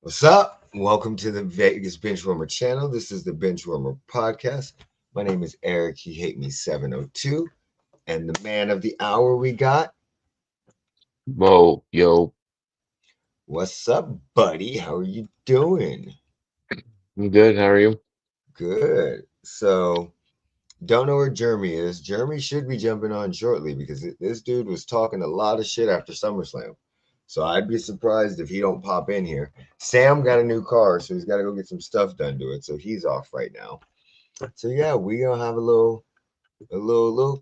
What's up? Welcome to the Vegas Benchwarmer channel. This is the Benchwarmer podcast. My name is Eric. He hate me 702. And the man of the hour we got. Mo, yo, What's up, buddy? How are you doing? I'm good. How are you? Good. So, don't know where Jeremy is. Jeremy should be jumping on shortly because this dude was talking a lot of shit after SummerSlam. So I'd be surprised if he don't pop in here. Sam got a new car, so he's got to go get some stuff done to it. So he's off right now. So yeah, we gonna have a little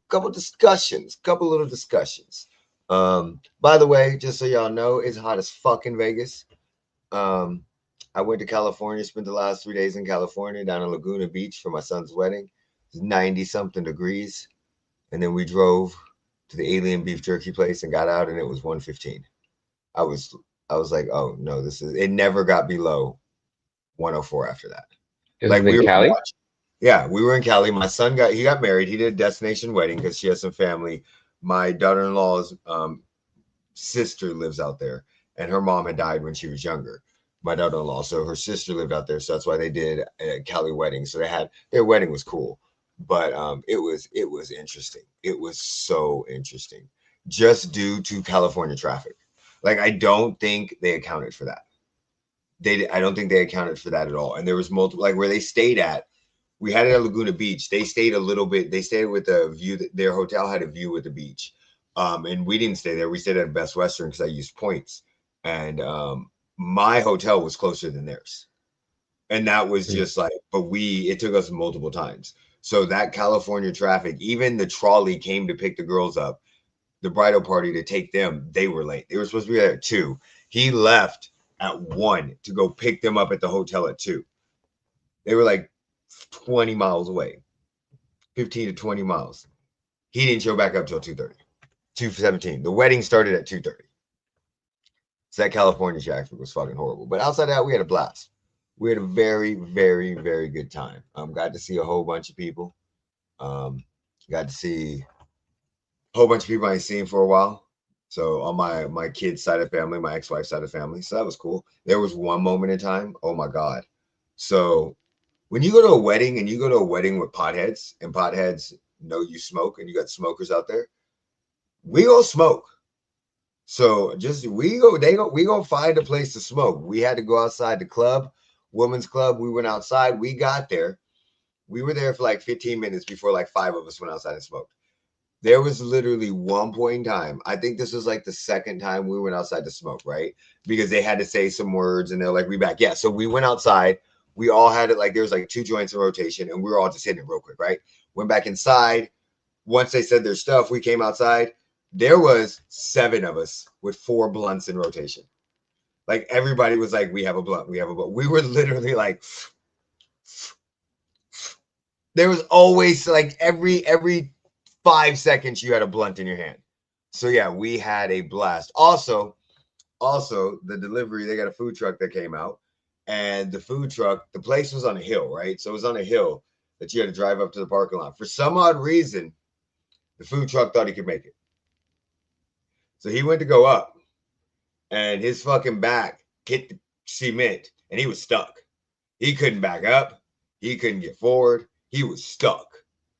couple discussions, couple little discussions. By the way, just so y'all know, it's hot as fuck in Vegas. Um, I went to California, spent the last 3 days in California down in Laguna Beach for my son's wedding. It's 90 something degrees, and then we drove to the Alien Beef Jerky place and got out, and it was 115. I was I was like, oh no, this is it. Never got below 104 after that. Is Like it in we were Cali? watching. Yeah, we were in Cali. My son got married. He did a destination wedding because she has some family. My daughter-in-law's sister lives out there, and her mom had died when she was younger. My daughter-in-law, so her sister lived out there, so that's why they did a Cali wedding. So they had their wedding was cool, but it was interesting. It was so interesting, just due to California traffic. Like I don't think they accounted for that. I don't think they accounted for that at all. And there was multiple like where they stayed at. We had it at Laguna Beach. They stayed a little bit. They stayed with a view that their hotel had a view with the beach. And we didn't stay there. We stayed at Best Western because I used points. And my hotel was closer than theirs. And that was Mm. just like, but it took us multiple times. So that California traffic, even the trolley came to pick the girls up, the bridal party to take them, they were late. They were supposed to be there at 2. He left at 1 to go pick them up at the hotel at 2. They were like 20 miles away, 15 to 20 miles. He didn't show back up till 2:30, 2:17. The wedding started at 2:30. So that California traffic was fucking horrible. But outside of that, we had a blast. We had a very, very, very good time. Got to see a whole bunch of people. Um, got to see a whole bunch of people I ain't seen for a while. So on my kids' side of family, my ex-wife's side of family. So that was cool. There was one moment in time. Oh my God. So when you go to a wedding and you go to a wedding with potheads and potheads know you smoke and you got smokers out there, we go smoke. So just we go find a place to smoke. We had to go outside the club, women's club. We went outside. We got there. We were there for like 15 minutes before like 5 of us went outside and smoked. There was literally one point in time. I think this was like the second time we went outside to smoke, right? Because they had to say some words and they're like, we back. Yeah. So we went outside. We all had it like there was like 2 joints in rotation and we were all just hitting it real quick, right? Went back inside. Once they said their stuff, we came outside. There was 7 of us with 4 blunts in rotation. Like everybody was like, we have a blunt, we have a blunt. We were literally like, there was always like every 5 seconds you had a blunt in your hand. So yeah, we had a blast. Also the delivery, they got a food truck that came out, and the food truck, the place was on a hill, right? So it was on a hill that you had to drive up to the parking lot. For some odd reason, the food truck thought he could make it. So he went to go up, and his fucking back hit the cement, and he was stuck. He couldn't back up. He couldn't get forward. He was stuck.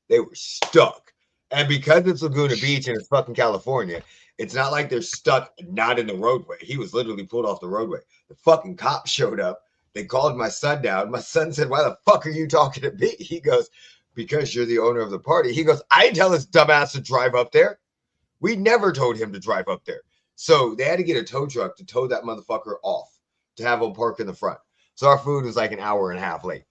They were stuck. And because it's Laguna Beach and it's fucking California, it's not like they're stuck not in the roadway. He was literally pulled off the roadway. The fucking cops showed up. They called my son down. My son said, why the fuck are you talking to me? He goes, because you're the owner of the party. He goes, I didn't tell this dumbass to drive up there. We never told him to drive up there. So they had to get a tow truck to tow that motherfucker off to have him park in the front. So our food was like an hour and a half late.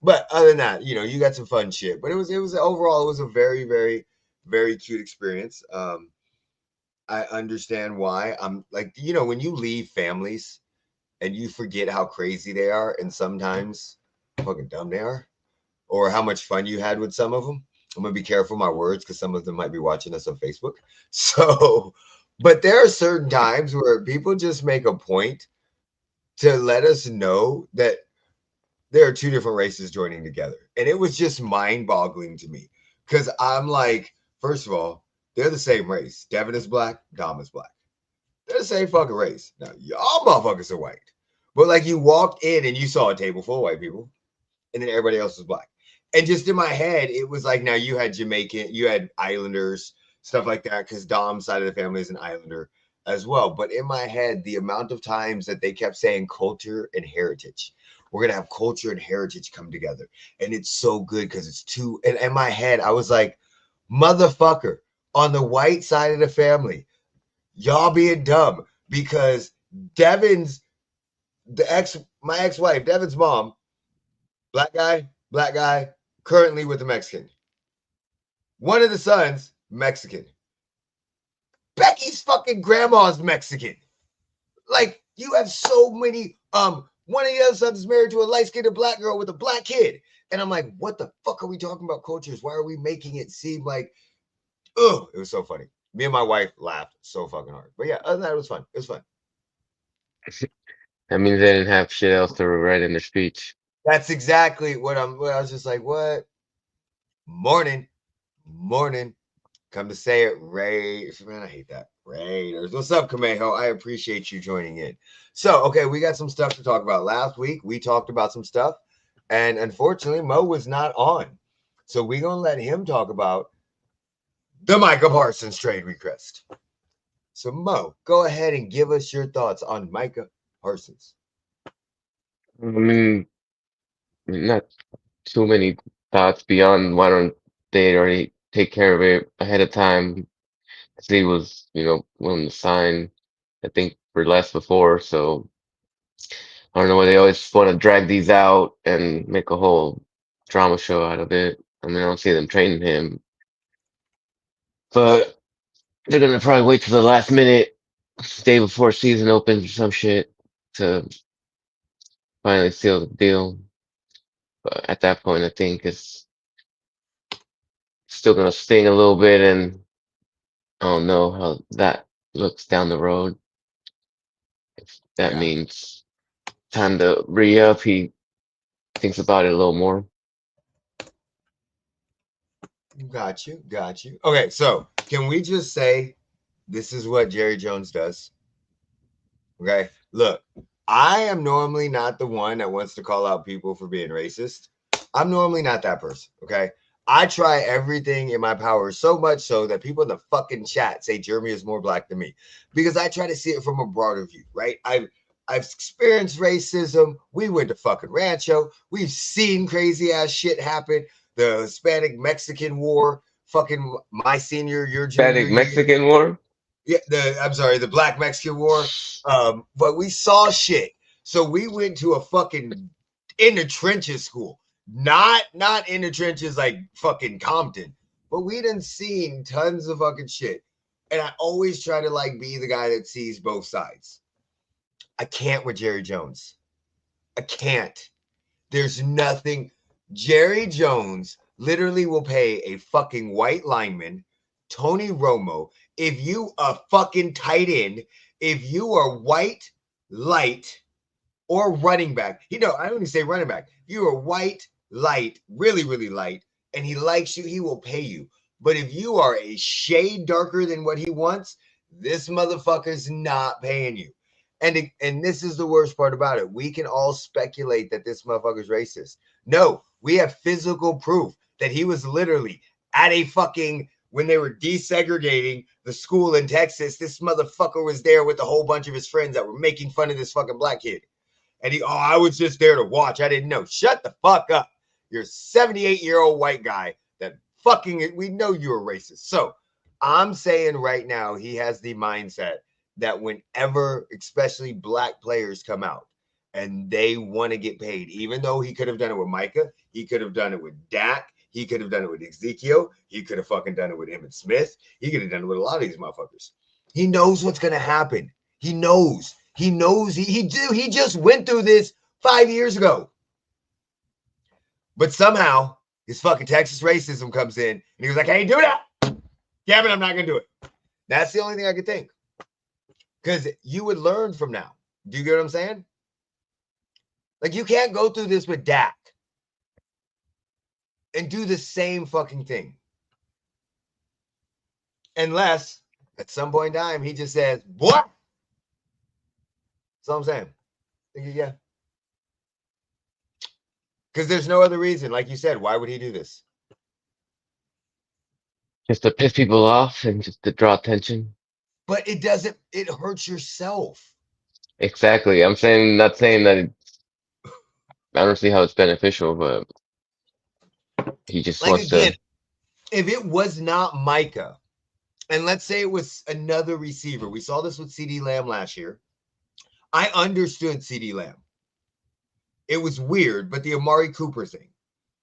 But other than that, you got some fun shit. But it was overall, it was a very, very, very cute experience. I understand why. I'm like, when you leave families and you forget how crazy they are and sometimes how fucking dumb they are, or how much fun you had with some of them. I'm gonna be careful my words because some of them might be watching us on Facebook. So, but there are certain times where people just make a point to let us know that there are 2 different races joining together. And it was just mind boggling to me because I'm like, first of all, they're the same race. Devin is black, Dom is black. They're the same fucking race. Now, y'all motherfuckers are white. But like you walked in and you saw a table full of white people, and then everybody else was black. And just in my head, it was like now you had Jamaican, you had Islanders, stuff like that, because Dom's side of the family is an Islander as well. But in my head, the amount of times that they kept saying culture and heritage, we're gonna have culture and heritage come together, and it's so good because it's two. And in my head, I was like, motherfucker, on the white side of the family, y'all being dumb because Devin's my ex-wife, Devin's mom, black guy, currently with a Mexican. One of the sons, Mexican. Becky's fucking grandma's Mexican. Like, you have so many. One of the other sons is married to a light-skinned black girl with a black kid. And I'm like, what the fuck are we talking about cultures? Why are we making it seem like, ugh, it was so funny. Me and my wife laughed so fucking hard. But yeah, other than that, it was fun. It was fun. That means they didn't have shit else to write in their speech. That's exactly what I was just like, what? Morning. Come to say it, Raiders. Man, I hate that. Raiders. What's up, Kameho? I appreciate you joining in. So, okay, we got some stuff to talk about. Last week, we talked about some stuff, and unfortunately, Mo was not on. So, we're going to let him talk about the Micah Parsons trade request. So, Mo, go ahead and give us your thoughts on Micah Parsons. I mean, not too many thoughts beyond why don't they already take care of it ahead of time. As he was, willing to sign, I think, for less before. So I don't know why they always want to drag these out and make a whole drama show out of it. I mean, I don't see them training him, but they're gonna probably wait till the last minute, day before season opens or some shit, to finally seal the deal. But at that point, I think it's still gonna sting a little bit, and I don't know how that looks down the road. If that Yeah. means time to re-up, he thinks about it a little more. Got you. Okay, so can we just say this is what Jerry Jones does? Okay, look, I am normally not the one that wants to call out people for being racist. I'm normally not that person. Okay, I try everything in my power, so much so that people in the fucking chat say Jeremy is more black than me because I try to see it from a broader view, right? I've experienced racism. We went to fucking Rancho. We've seen crazy ass shit happen. The Hispanic Mexican War, fucking my senior, your junior Hispanic year. Mexican War? Yeah, I'm sorry, the Black Mexican War. But we saw shit. So we went to a fucking in the trenches school. Not in the trenches like fucking Compton. But we done seen tons of fucking shit. And I always try to like be the guy that sees both sides. I can't with Jerry Jones. I can't. There's nothing. Jerry Jones literally will pay a fucking white lineman, Tony Romo, if you a fucking tight end, if you are white, light, or running back. I only say running back. If you are white, light, really, really light, and he likes you, he will pay you. But if you are a shade darker than what he wants, this motherfucker's not paying you. And this is the worst part about it. We can all speculate that this motherfucker's racist. No, we have physical proof that he was literally at a fucking when they were desegregating the school in Texas. This motherfucker was there with a whole bunch of his friends that were making fun of this fucking black kid. And I was just there to watch. I didn't know. Shut the fuck up. You're a 78-year-old white guy that fucking, we know you're a racist. So I'm saying right now, he has the mindset that whenever, especially black players come out and they want to get paid, even though he could have done it with Micah, he could have done it with Dak, he could have done it with Ezekiel, he could have fucking done it with Emmitt Smith, he could have done it with a lot of these motherfuckers. He knows what's going to happen. He knows. He just went through this 5 years ago. But somehow his fucking Texas racism comes in and he was like, hey, do that. Damn it, I'm not going to do it. That's the only thing I could think. Because you would learn from now. Do you get what I'm saying? Like, you can't go through this with Dak and do the same fucking thing. Unless at some point in time he just says, what? That's all I'm saying. Yeah. Because there's no other reason. Like you said, why would he do this? Just to piss people off and just to draw attention. But it doesn't, it hurts yourself. Exactly. I'm saying, not saying that I don't see how it's beneficial, but he just Like, wants again, to. if it was not Micah, and let's say it was another receiver, we saw this with CD Lamb last year. I understood CD Lamb. It was weird, but the Amari Cooper thing.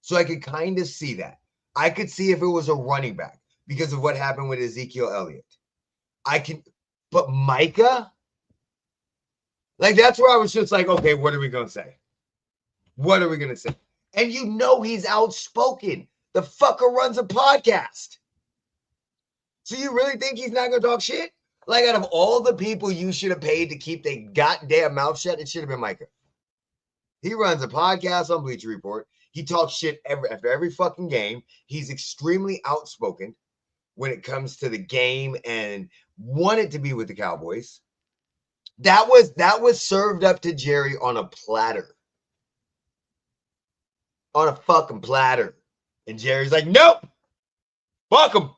So I could kind of see that. I could see if it was a running back because of what happened with Ezekiel Elliott. I can, but Micah, like that's where I was just like, okay, what are we gonna say? What are we gonna say? And you know he's outspoken. The fucker runs a podcast. So you really think he's not gonna talk shit? Like out of all the people you should have paid to keep their goddamn mouth shut, it should have been Micah. He runs a podcast on Bleacher Report. He talks shit after every fucking game. He's extremely outspoken when it comes to the game and wanted to be with the Cowboys. That was served up to Jerry on a platter. On a fucking platter. And Jerry's like, nope. Fuck him.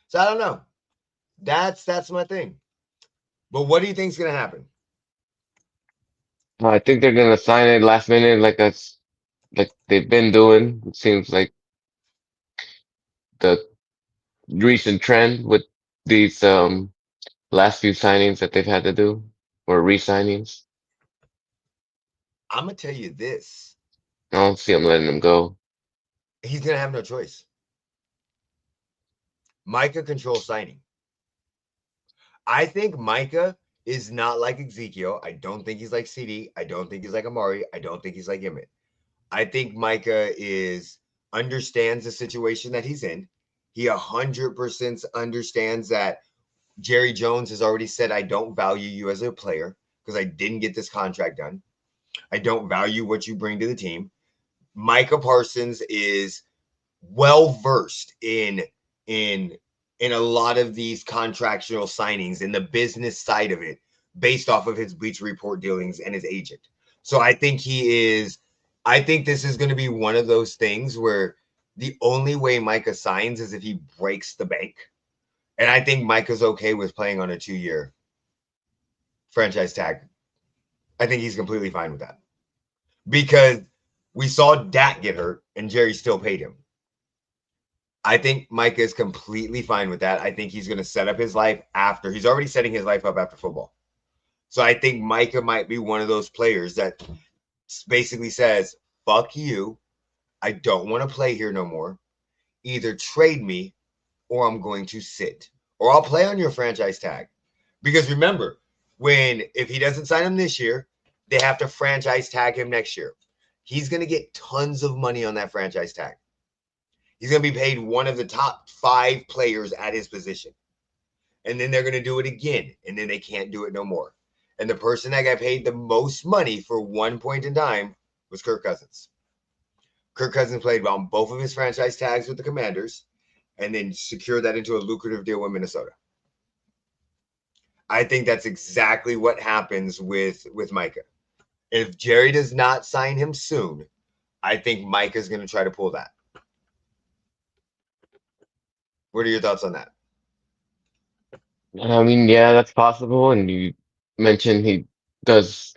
So I don't know. That's my thing. But what do you think's gonna happen? I think they're gonna sign it last minute, like they've been doing. It seems like the recent trend with these last few signings that they've had to do, or re-signings. I'm gonna tell you this. I don't see them letting them go. He's gonna have no choice. Micah controls signing. I think Micah is not like Ezekiel. I don't think he's like CD. I don't think he's like Amari. I don't think he's like Emmett. I think Micah understands the situation that he's in. He 100% understands that Jerry Jones has already said, I don't value you as a player because I didn't get this contract done. I don't value what you bring to the team. Micah Parsons is well versed in a lot of these contractual signings in the business side of it based off of his Bleacher Report dealings and his agent. So I think I think this is going to be one of those things where the only way Micah signs is if he breaks the bank. And I think Micah's okay with playing on a 2-year franchise tag. I think he's completely fine with that because we saw Dak get hurt and Jerry still paid him. I think Micah is completely fine with that. I think he's going to set up his life after. He's already setting his life up after football. So I think Micah might be one of those players that basically says, fuck you. I don't want to play here no more. Either trade me or I'm going to sit. Or I'll play on your franchise tag. Because remember, if he doesn't sign him this year, they have to franchise tag him next year. He's going to get tons of money on that franchise tag. He's going to be paid one of the top 5 players at his position. And then they're going to do it again. And then they can't do it no more. And the person that got paid the most money for one point in time was Kirk Cousins. Kirk Cousins played on both of his franchise tags with the Commanders and then secured that into a lucrative deal with Minnesota. I think that's exactly what happens with Micah. If Jerry does not sign him soon, I think Micah's going to try to pull that. What are your thoughts on that? I mean, yeah, that's possible. And you mentioned he does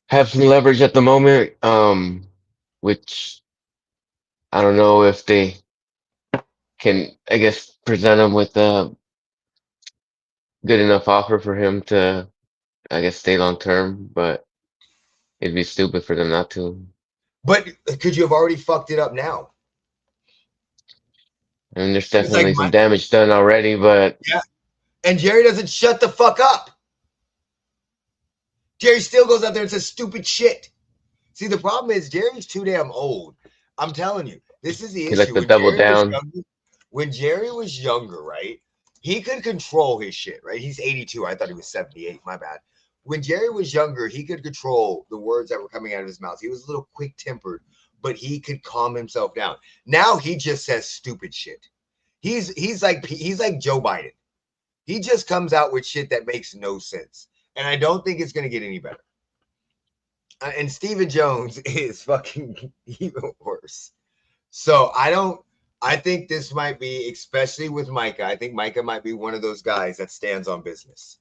have some leverage at the moment, which I don't know if they can, I guess, present him with a good enough offer for him to, I guess, stay long term, but it'd be stupid for them not to. But could you have already fucked it up now? And there's It's like, definitely some damage done already, but yeah. And Jerry doesn't shut the fuck up. Jerry still goes out there and says stupid shit. See, the problem is Jerry's too damn old. I'm telling you, this is the he likes issue. to double down. When Jerry was younger, right? He could control his shit, right? He's 82. I thought he was 78. My bad. When Jerry was younger, he could control the words that were coming out of his mouth. He was a little quick-tempered, but he could calm himself down. Now he just says stupid shit. He's like Joe Biden. He just comes out with shit that makes no sense. And I don't think it's going to get any better. And Stephen Jones is fucking even worse. So I think this might be, especially with Micah, I think Micah might be one of those guys that stands on business.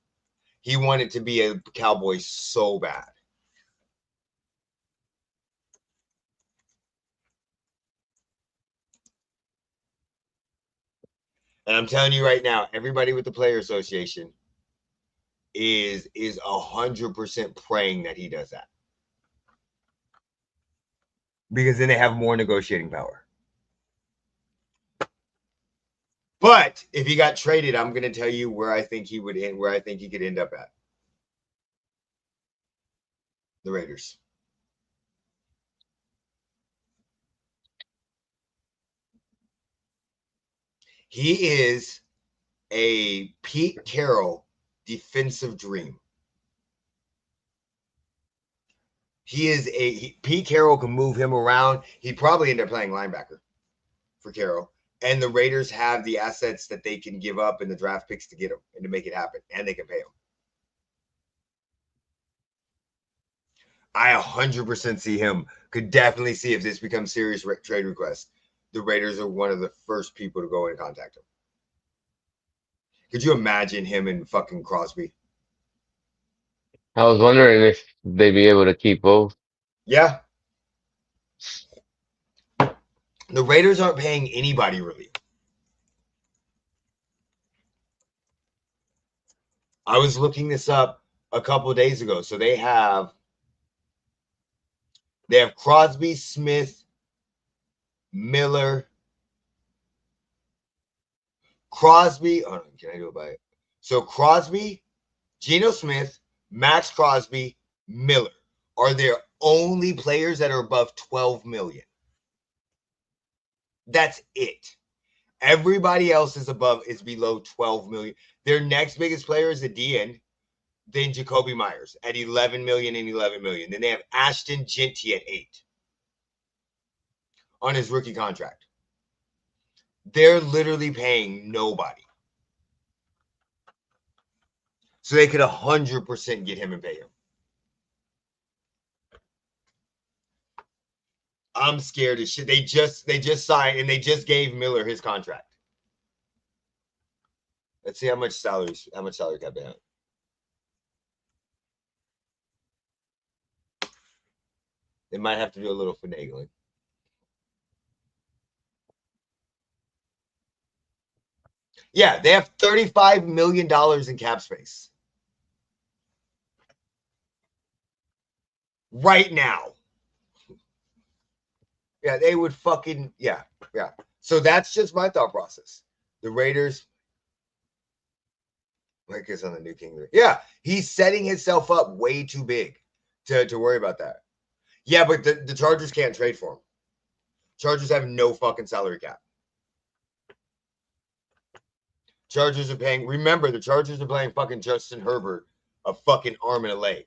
He wanted to be a Cowboy so bad. And I'm telling you right now, everybody with the Player Association is 100% praying that he does that. Because then they have more negotiating power. But if he got traded, I'm going to tell you where I think he would end, where I think he could end up at. The Raiders. He is a Pete Carroll defensive dream. Pete Carroll can move him around. He'd probably end up playing linebacker for Carroll. And the Raiders have the assets that they can give up in the draft picks to get him and to make it happen. And they can pay him. I 100% see him. Could definitely see if this becomes serious trade request. The Raiders are one of the first people to go and contact him. Could you imagine him and fucking Crosby? I was wondering if they'd be able to keep both. Yeah. The Raiders aren't paying anybody really. I was looking this up a couple of days ago. So they have Crosby, Smith, Miller, Crosby. Oh, can I do it by it? So Crosby, Geno Smith, Max Crosby, Miller are their only players that are above 12 million. That's it. Everybody else is below 12 million. Their next biggest player is the DN, then Jacoby Myers at 11 million and 11 million. Then they have Ashton Genty at 8 on his rookie contract. They're literally paying nobody. So they could 100% get him and pay him. I'm scared as shit. They just signed and they just gave Miller his contract. Let's see how much salary cap they have. They might have to do a little finagling. Yeah, they have $35 million in cap space. Right now. Yeah, they would fucking, yeah. So that's just my thought process. The Raiders, Micah's on the new king. Yeah, he's setting himself up way too big to worry about that. Yeah, but the Chargers can't trade for him. Chargers have no fucking salary cap. Chargers are paying, remember, the Chargers are paying fucking Justin Herbert a fucking arm and a leg.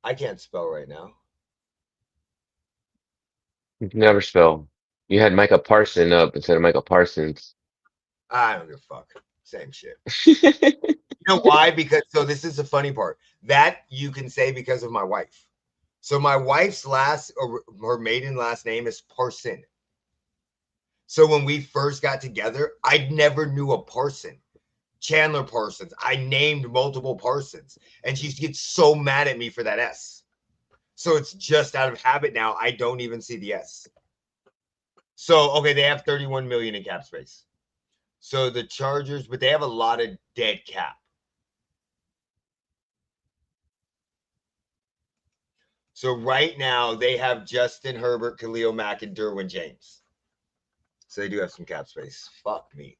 I can't spell right now. You can never spell. You had Micah Parson up instead of Micah Parsons. I don't give a fuck. Same shit. You know why? Because, so this is the funny part. That you can say because of my wife. So my wife's her maiden last name is Parson. So when we first got together, I never knew a Parson. Chandler Parsons. I named multiple Parsons. And she gets so mad at me for that S. So it's just out of habit now. I don't even see the S. So, okay, they have 31 million in cap space. So the Chargers, but they have a lot of dead cap. So right now they have Justin Herbert, Khalil Mack, and Derwin James. So they do have some cap space. Fuck me.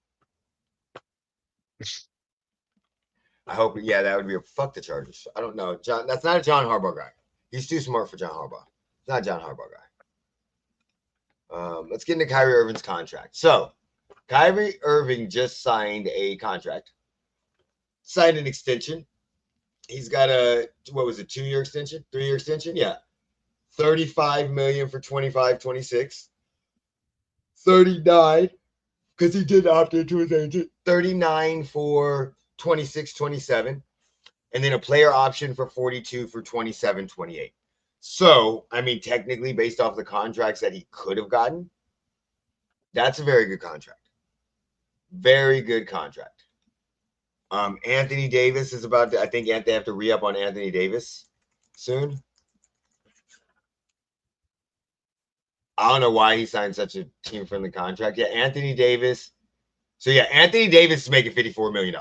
I hope, yeah, that would be fuck the Chargers. I don't know. John, that's not a John Harbaugh guy. He's too smart for John Harbaugh. It's not a John Harbaugh guy. Let's get into Kyrie Irving's contract. So Kyrie Irving just signed a contract, signed an extension He's got a, what was it, 2-year extension, 3-year extension? Yeah. 35 million for 25, 26. 39 because he did opt into his agent. 39 for 26, 27. And then a player option for 42 for 27, 28. So, I mean, technically, based off the contracts that he could have gotten, that's a very good contract. Very good contract. Anthony Davis is about to, I think they have to re-up on Anthony Davis soon. I don't know why he signed such a team-friendly contract. Yeah, Anthony Davis. So, yeah, Anthony Davis is making $54 million.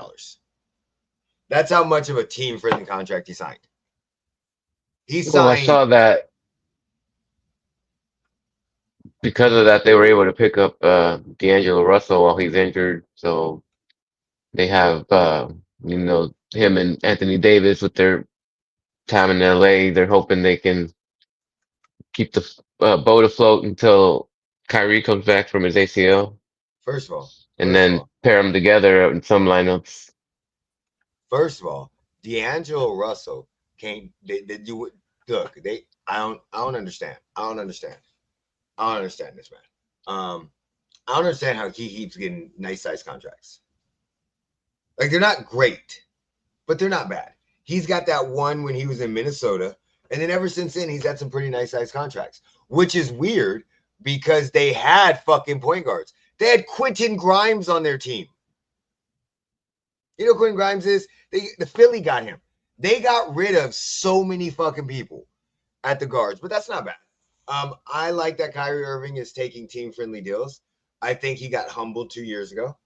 That's how much of a team-friendly contract he signed. He Well, I signed. saw that because of that, they were able to pick up D'Angelo Russell while he's injured. So they have, him and Anthony Davis with their time in LA. They're hoping they can keep the boat afloat until Kyrie comes back from his ACL, First of all, and then pair them together in some lineups. First of all, D'Angelo Russell came. They do look. I don't understand. I don't understand this man. I don't understand how he keeps getting nice size contracts. Like, they're not great, but they're not bad. He's got that one when he was in Minnesota, and then ever since then he's had some pretty nice size contracts, which is weird because they had fucking point guards. They had Quentin Grimes on their team. You know who Quentin Grimes is? The Philly got him. They got rid of so many fucking people at the guards, but that's not bad. I like that Kyrie Irving is taking team-friendly deals. I think he got humbled 2 years ago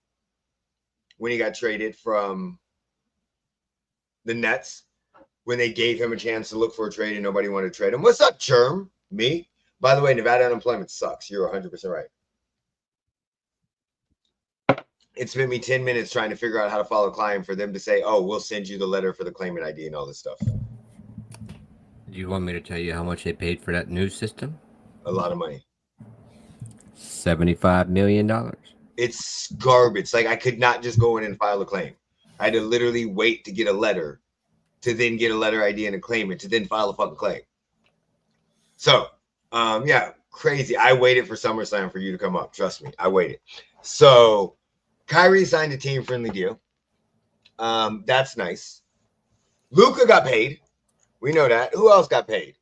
when he got traded from the Nets, when they gave him a chance to look for a trade and nobody wanted to trade him. What's up, Germ? Me? By the way, Nevada unemployment sucks. You're 100% right. It spent me 10 minutes trying to figure out how to follow a client for them to say, oh, we'll send you the letter for the claimant ID and all this stuff. Do you want me to tell you how much they paid for that new system? A lot of money. $75 million. It's garbage. Like, I could not just go in and file a claim. I had to literally wait to get a letter, to then get a letter ID and a claimant, to then file a fucking claim. So, yeah, crazy. I waited for SummerSlam for you to come up. Trust me, I waited. So, Kyrie signed a team-friendly deal. That's nice. Luka got paid. We know that. Who else got paid?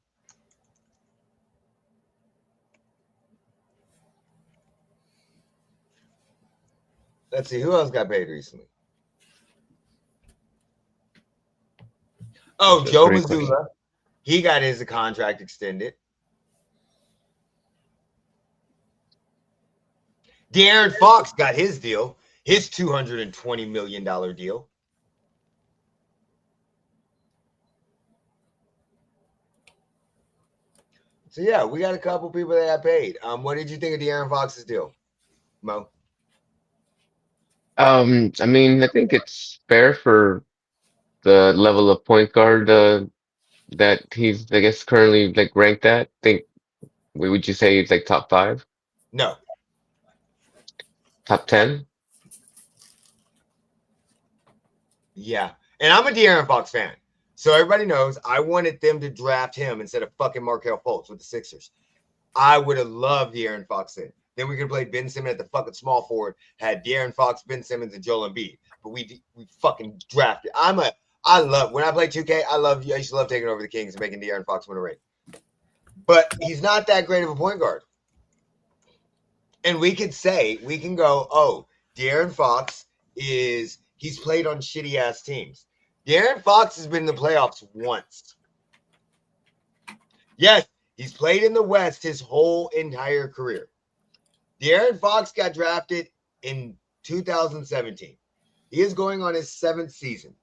Let's see. Who else got paid recently? Oh, Joe Mazzulla. He got his contract extended. De'Aaron Fox got his deal. His $220 million deal. So, yeah, we got a couple people that got paid. What did you think of De'Aaron Fox's deal, Mo? I mean, I think it's fair for the level of point guard that he's, I guess, currently like ranked at. I think, would you say he's like top 5? No. Top 10? Yeah. And I'm a De'Aaron Fox fan. So everybody knows I wanted them to draft him instead of fucking Markelle Fultz with the Sixers. I would have loved De'Aaron Fox in. Then we could play Ben Simmons at the fucking small forward, had De'Aaron Fox, Ben Simmons, and Joel Embiid. But we fucking drafted. I love, when I play 2K, I used to love taking over the Kings and making De'Aaron Fox win a ring. But he's not that great of a point guard. And we can go, oh, De'Aaron Fox he's played on shitty ass teams. De'Aaron Fox has been in the playoffs once. Yes, he's played in the West his whole entire career. De'Aaron Fox got drafted in 2017. He is going on his 8th season.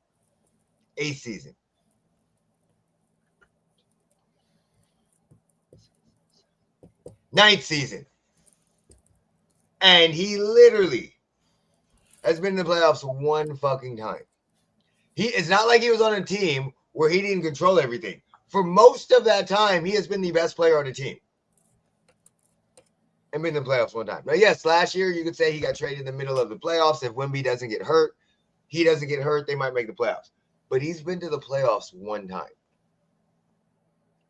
9th season. And he literally has been in the playoffs one fucking time. It's not like he was on a team where he didn't control everything. For most of that time, he has been the best player on the team. And been in the playoffs one time. Now, yes, last year you could say he got traded in the middle of the playoffs. If Wemby doesn't get hurt, he might make the playoffs. but he's been to the playoffs one time.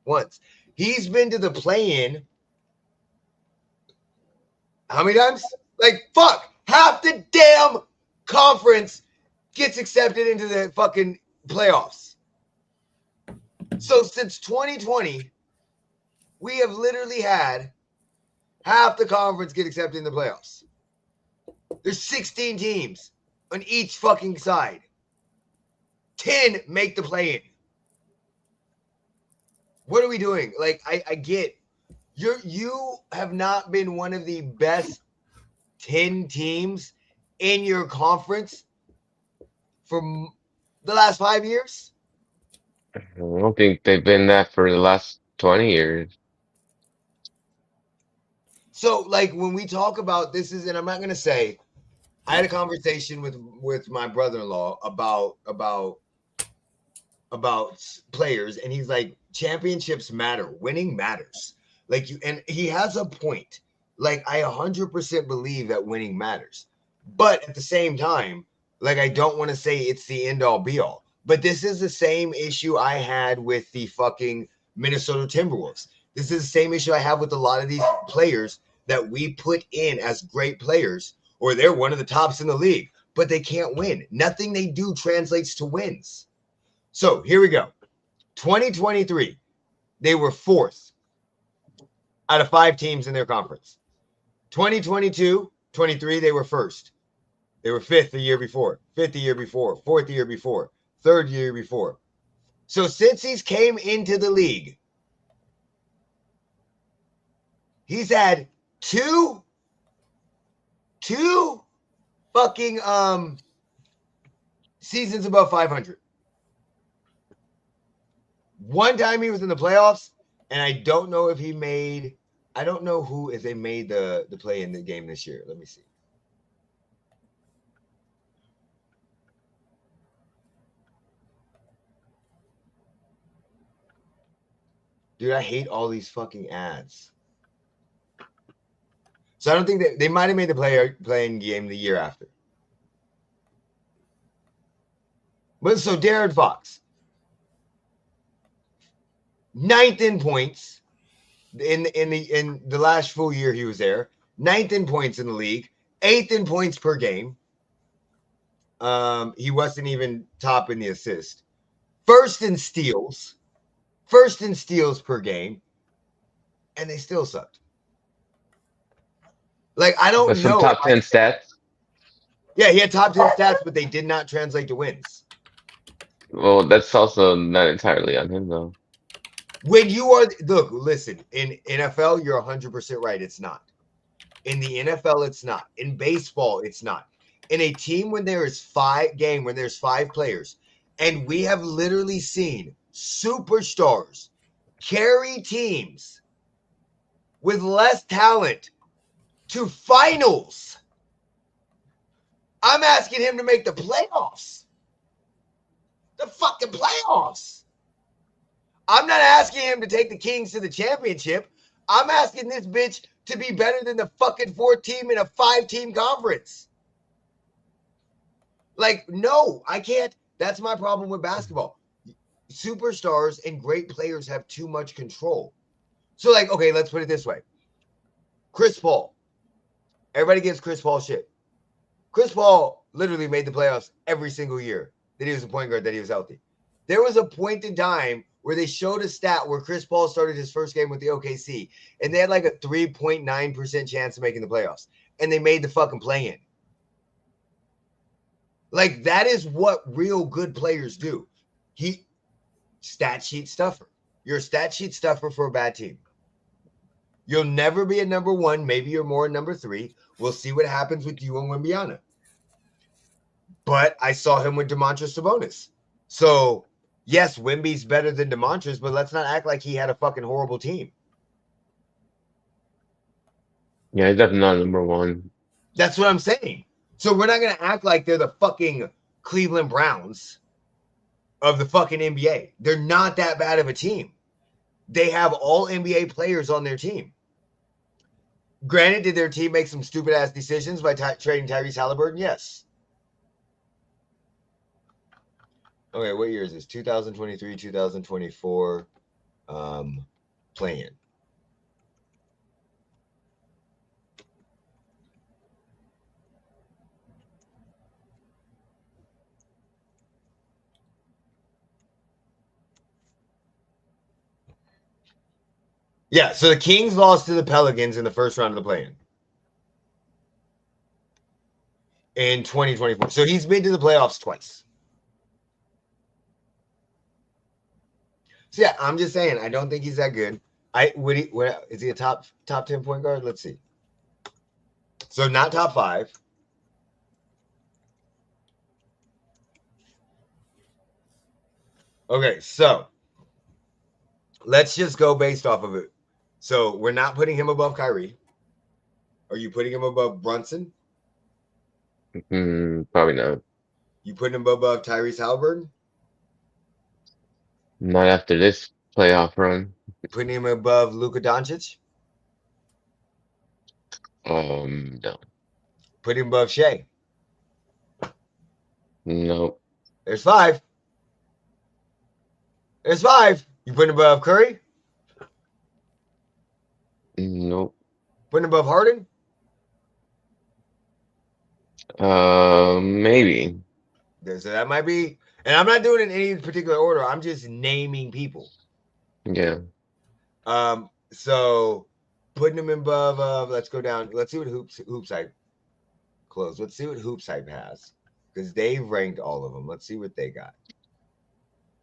Once. He's been to the play-in. How many times? Like, fuck. Half the damn conference gets accepted into the fucking playoffs. So since 2020, we have literally had half the conference get accepted in the playoffs. There's 16 teams on each fucking side. 10 make the play-in. What are we doing? Like, I get you have not been one of the best 10 teams in your conference for the last 5 years. I don't think they've been that for the last 20 years. So, like, when we talk about this and I'm not going to say, I had a conversation with my brother-in-law about players, and he's like, championships matter, winning matters. Like, and he has a point. Like, I 100% believe that winning matters, but at the same time, like, I don't want to say it's the end all be all. But this is the same issue I had with the fucking Minnesota Timberwolves. This is the same issue I have with a lot of these players that we put in as great players, or they're one of the tops in the league, but they can't win. Nothing they do translates to wins. So here we go. 2023, they were 4th out of 5 teams in their conference. 2022, 23, they were 1st. They were 5th the year before, 5th the year before, 4th the year before, 3rd year before. So since he's came into the league, he's had two fucking seasons above 500. One time he was in the playoffs, and I don't know if he made, I don't know who, if they made the play in the game this year. Let me see. Dude, I hate all these fucking ads. So I don't think they might have made the playing game the year after. But so Darren Fox, 9th in points in the last full year he was there. 9th in points in the league, 8th in points per game. He wasn't even top in the assist. First in steals per game, and they still sucked. Like, I don't know. Some top 10 stats. Yeah, he had top 10 stats, but they did not translate to wins. Well, that's also not entirely on him, though. When you are, look, listen, in NFL, you're 100% right. It's not. In the NFL, it's not. In baseball, it's not. In a team when there is 5 players, and we have literally seen superstars carry teams with less talent to finals. I'm asking him to make the playoffs. The fucking playoffs. I'm not asking him to take the Kings to the championship. I'm asking this bitch to be better than the fucking 4th team in a 5-team conference. Like, no, I can't. That's my problem with basketball. Superstars and great players have too much control. So, like, okay, let's put it this way. Chris Paul. Everybody gives Chris Paul shit. Chris Paul literally made the playoffs every single year that he was a point guard, that he was healthy. There was a point in time where they showed a stat where Chris Paul started his first game with the OKC, and they had like a 3.9% chance of making the playoffs, and they made the fucking play-in. Like, that is what real good players do. Stat sheet stuffer. You're a stat sheet stuffer for a bad team. You'll never be a number 1. Maybe you're more a number 3. We'll see what happens with you and Wembyana. But I saw him with Demontres Sabonis. So, yes, Wemby's better than Demontres, but let's not act like he had a fucking horrible team. Yeah, he's definitely not number 1. That's what I'm saying. So we're not going to act like they're the fucking Cleveland Browns of the fucking NBA. They're not that bad of a team. They have all NBA players on their team. Granted, did their team make some stupid-ass decisions by trading Tyrese Halliburton? Yes. Okay, what year is this? 2023, 2024 play-in. Yeah, so the Kings lost to the Pelicans in the first round of the play-in in 2024. So he's been to the playoffs twice. So yeah, I'm just saying, I don't think he's that good. Is he a top 10 point guard? Let's see. So not top 5. Okay, so let's just go based off of it. So we're not putting him above Kyrie. Are you putting him above Brunson? Probably not. You putting him above Tyrese Halliburton? Not after this playoff run. Putting him above Luka Doncic? No. Putting him above Shea? Nope. There's 5. There's 5. You putting him above Curry? Nope. Putting him above Harden? Maybe. So that might be, and I'm not doing it in any particular order. I'm just naming people. Yeah. So putting him above. Let's go down. Let's see what hoops hype close. Let's see what hoops hype has because they've ranked all of them. Let's see what they got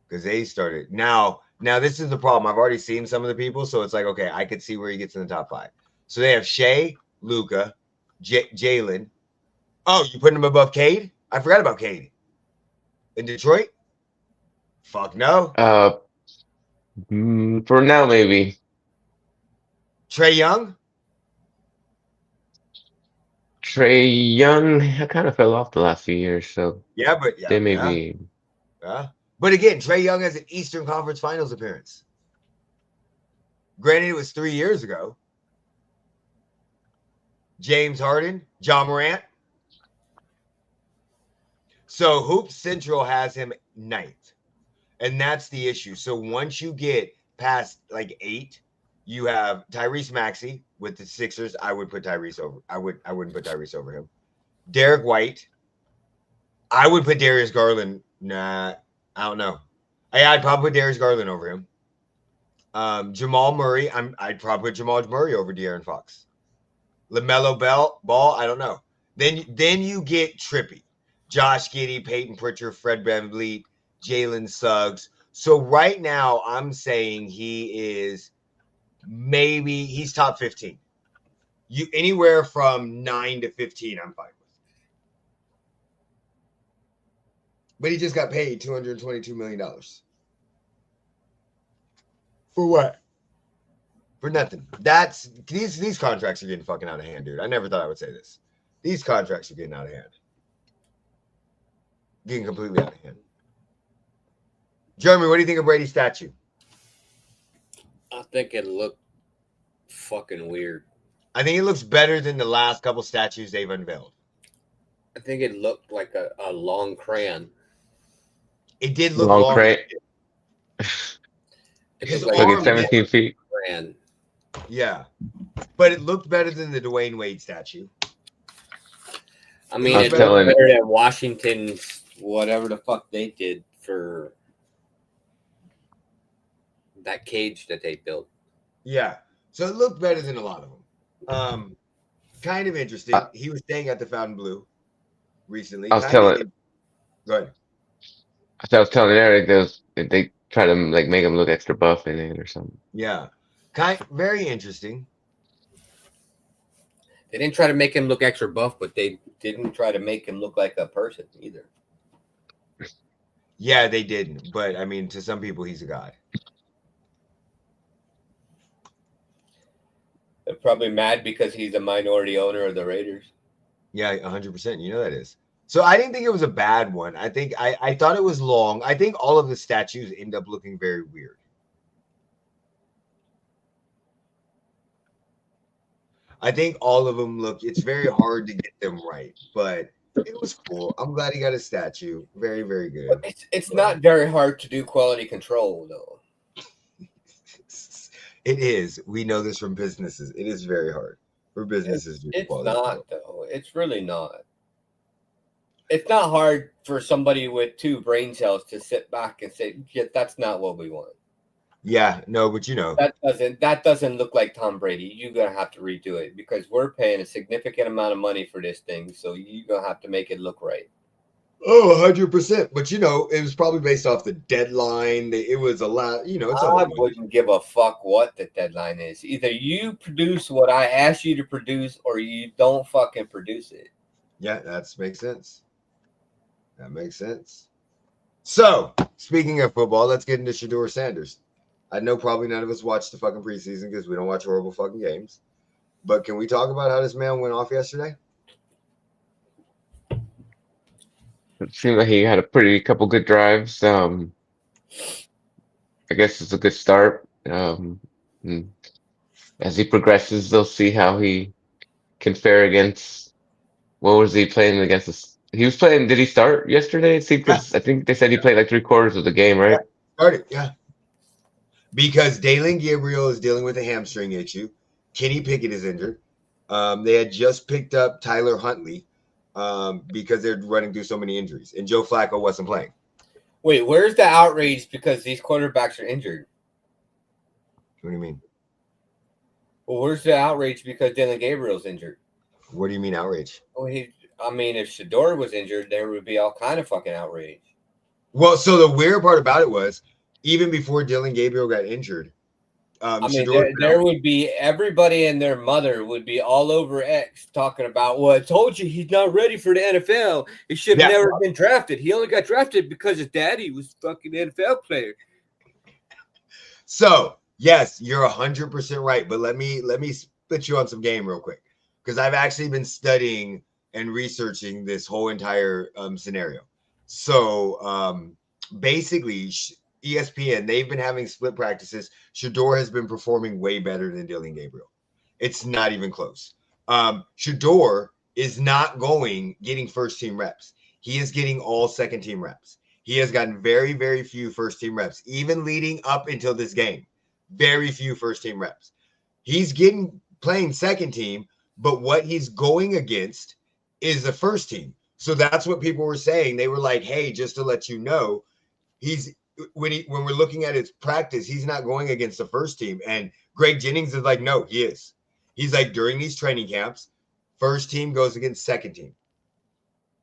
because they started now. Now this is the problem. I've already seen some of the people, so it's like okay, I could see where he gets in the top 5. So they have Shea, Luka, Jalen. Oh, you putting him above Cade? I forgot about Cade. In Detroit? Fuck no. For now, maybe. Trae Young? Trae Young, I kind of fell off the last few years, so Yeah, but they may yeah. be. But again, Trae Young has an Eastern Conference Finals appearance. Granted, it was 3 years ago. James Harden, John Morant. So Hoop Central has him 9th. And that's the issue. So once you get past like 8, you have Tyrese Maxey with the Sixers. I would put Tyrese over. I wouldn't put Tyrese over him. Derek White. I would put Darius Garland. Nah, I don't know. I'd probably put Darius Garland over him. Jamal Murray. I'd probably put Jamal Murray over De'Aaron Fox. LaMelo Ball. I don't know. Then you get trippy. Josh Giddey, Peyton Pritchard, Fred VanVleet, Jalen Suggs. So right now, I'm saying he's top 15. You anywhere from 9 to 15, I'm fine with. But he just got paid $222 million. For what? For nothing. That's these contracts are getting fucking out of hand, dude. I never thought I would say this. These contracts are getting out of hand. Getting completely out of hand. Jeremy, what do you think of Brady's statue? I think it looked fucking weird. I think it looks better than the last couple statues they've unveiled. I think it looked like a long crayon. It did look Long long. crate. His looked Like arm, it's 17 feet. Crayon. yeah, but it looked better than the Dwayne Wade statue. I mean, I it was looked telling- better than Washington's whatever the fuck they did for that cage that they built. Yeah, so it looked better than a lot of them. Kind of interesting. He was staying at the Fontainebleau recently. I was telling. Go ahead. I was telling Eric they try to like make him look extra buff in it or something. Yeah, very interesting. They didn't try to make him look extra buff, but they didn't try to make him look like a person either. Yeah, they didn't. But I mean, to some people, he's a god. They're probably mad because he's a minority owner of the Raiders. Yeah, 100%. You know that is. So I didn't think it was a bad one. I think I thought it was long. I think all of the statues end up looking very weird. I think all of them look, it's very hard to get them right, but It was cool. I'm glad he got a statue. Very, very good. It's not very hard to do quality control though. It is. We know this from businesses. It is very hard for businesses to do It's quality not control. though. It's really not. It's not hard for somebody with 2 brain cells to sit back and say, "Yeah, that's not what we want." Yeah, no, but you know. That doesn't look like Tom Brady. You're gonna have to redo it because we're paying a significant amount of money for this thing, so you're gonna have to make it look right. Oh, 100%. But you know, it was probably based off the deadline. It was a lot, you know, it's all I money. wouldn't give a fuck what the deadline is. Either you produce what I asked you to produce, or you don't fucking produce it. Yeah, that makes sense. That makes sense. So, speaking of football, let's get into Shedeur Sanders. I know probably none of us watched the fucking preseason because we don't watch horrible fucking games. But can we talk about how this man went off yesterday? It seemed like he had a pretty couple good drives. I guess it's a good start. And as he progresses, they'll see how he can fare against. What was he playing against? He was playing. Did he start yesterday? See, because I think they said he played like 3/4 of the game, right? Started, yeah. Because Dalen Gabriel is dealing with a hamstring issue. Kenny Pickett is injured. They had just picked up Tyler Huntley because they're running through so many injuries, and Joe Flacco wasn't playing. Wait, where's the outrage because these quarterbacks are injured? What do you mean? Well, where's the outrage because Dylan Gabriel's injured? What do you mean outrage? Well, I mean, if Shedueur was injured, there would be all kind of fucking outrage. Well, so the weird part about it was, even before Dylan Gabriel got injured, I mean, there would be everybody and their mother would be all over X talking about, well, I told you he's not ready for the NFL. He should have never been drafted. He only got drafted because his daddy was a fucking NFL player. So, yes, you're 100% right. But let me split you on some game real quick, because I've actually been studying and researching this whole entire scenario. So, basically, ESPN, they've been having split practices. Shedueur has been performing way better than Dylan Gabriel. It's not even close. Shedueur is not getting first team reps. He is getting all second team reps. He has gotten very, very few first team reps, even leading up until this game. Very few first team reps. He's playing second team, but what he's going against is the first team. So that's what people were saying. They were like, hey, just to let you know, when we're looking at his practice, he's not going against the first team. And Greg Jennings is like, no, he is. He's like, during these training camps, first team goes against second team.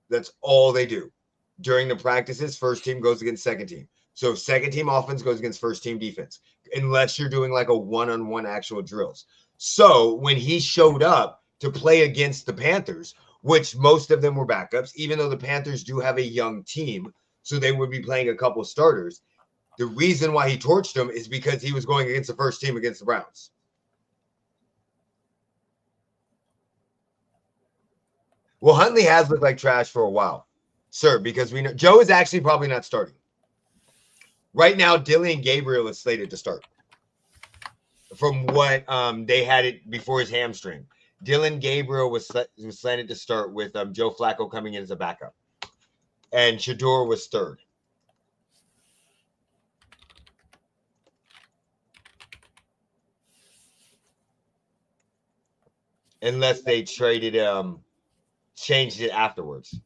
That's all they do. During the practices, first team goes against second team. So second team offense goes against first team defense, unless you're doing like a one-on-one actual drills. So when he showed up to play against the Panthers, which most of them were backups, even though the Panthers do have a young team, so they would be playing a couple starters. The reason why he torched them is because he was going against the first team against the Browns. Well, Huntley has looked like trash for a while, sir, because we know Joe is actually probably not starting. Right now, Dylan Gabriel is slated to start. From what they had it before his hamstring. Dylan Gabriel was slated to start with Joe Flacco coming in as a backup. And Shedueur was third. Unless they changed it afterwards.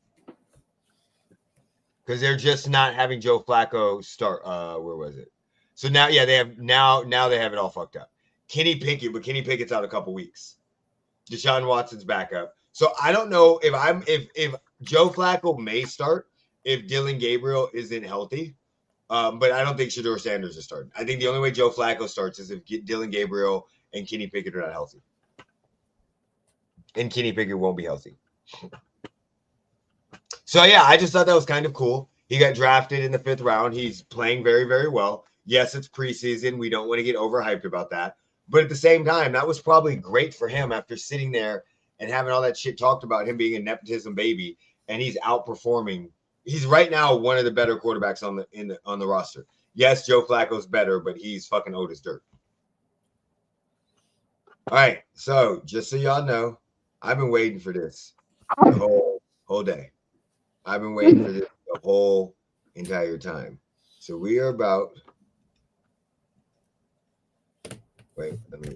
Because they're just not having Joe Flacco start. Where was it? So now, yeah, they have now they have it all fucked up. Kenny Pickett, but Kenny Pickett's out a couple weeks. Deshaun Watson's backup. So I don't know if Joe Flacco may start if Dylan Gabriel isn't healthy. But I don't think Shedeur Sanders is starting. I think the only way Joe Flacco starts is if Dylan Gabriel and Kenny Pickett are not healthy. And Kenny Pickett won't be healthy. So, yeah, I just thought that was kind of cool. He got drafted in the 5th round. He's playing very, very well. Yes, it's preseason. We don't want to get overhyped about that. But at the same time, that was probably great for him after sitting there and having all that shit talked about him being a nepotism baby. And he's outperforming. He's right now one of the better quarterbacks on the roster. Yes, Joe Flacco's better, but he's fucking old as dirt. All right, so just so y'all know, I've been waiting for this the whole day. I've been waiting for this the whole entire time. So we are about. Wait, let me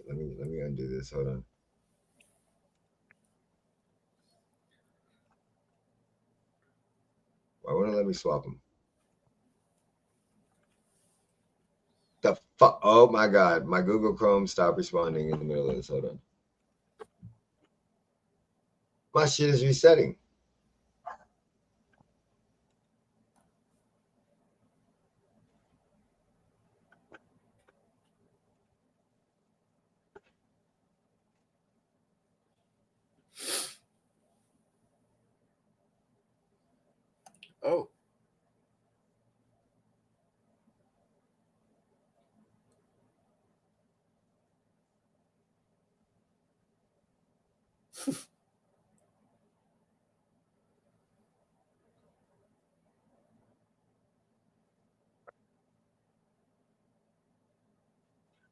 undo this. Hold on. Why won't it let me swap them? The fuck? Oh my god, my Google Chrome stopped responding in the middle of this. Hold on. My shit is resetting. Oh.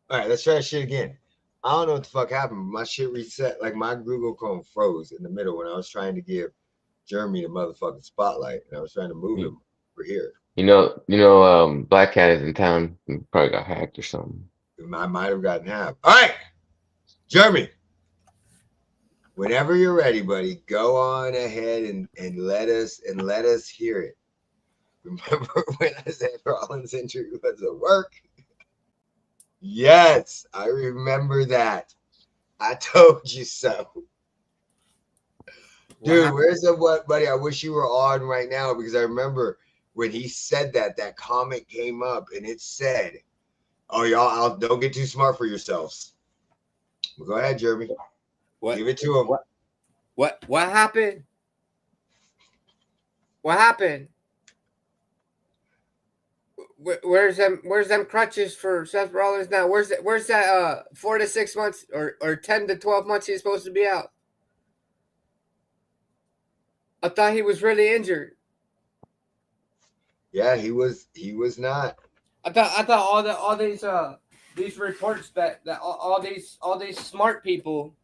All right, let's try that shit again. I don't know what the fuck happened. My shit reset. Like my Google Chrome froze in the middle when I was trying to give Jeremy the motherfucking spotlight, and I was trying to move him over here. Black Cat is in town. He probably got hacked or something. I might have gotten half. All right, Jeremy. Whenever you're ready, buddy, go on ahead and let us hear it. Remember when I said Rollins' injury was a work? Yes, I remember that. I told you so. Dude, where's the what, buddy? I wish you were on right now because I remember when he said that comment came up and it said, "Oh, y'all, don't get too smart for yourselves." Well, go ahead, Jeremy. What? Give it to him. What happened? What happened? Where's them crutches for Seth Rollins now? Where's that 4 to 6 months or 10 to 12 months he's supposed to be out? I thought he was really injured. Yeah, he was not. I thought all these reports that all these smart people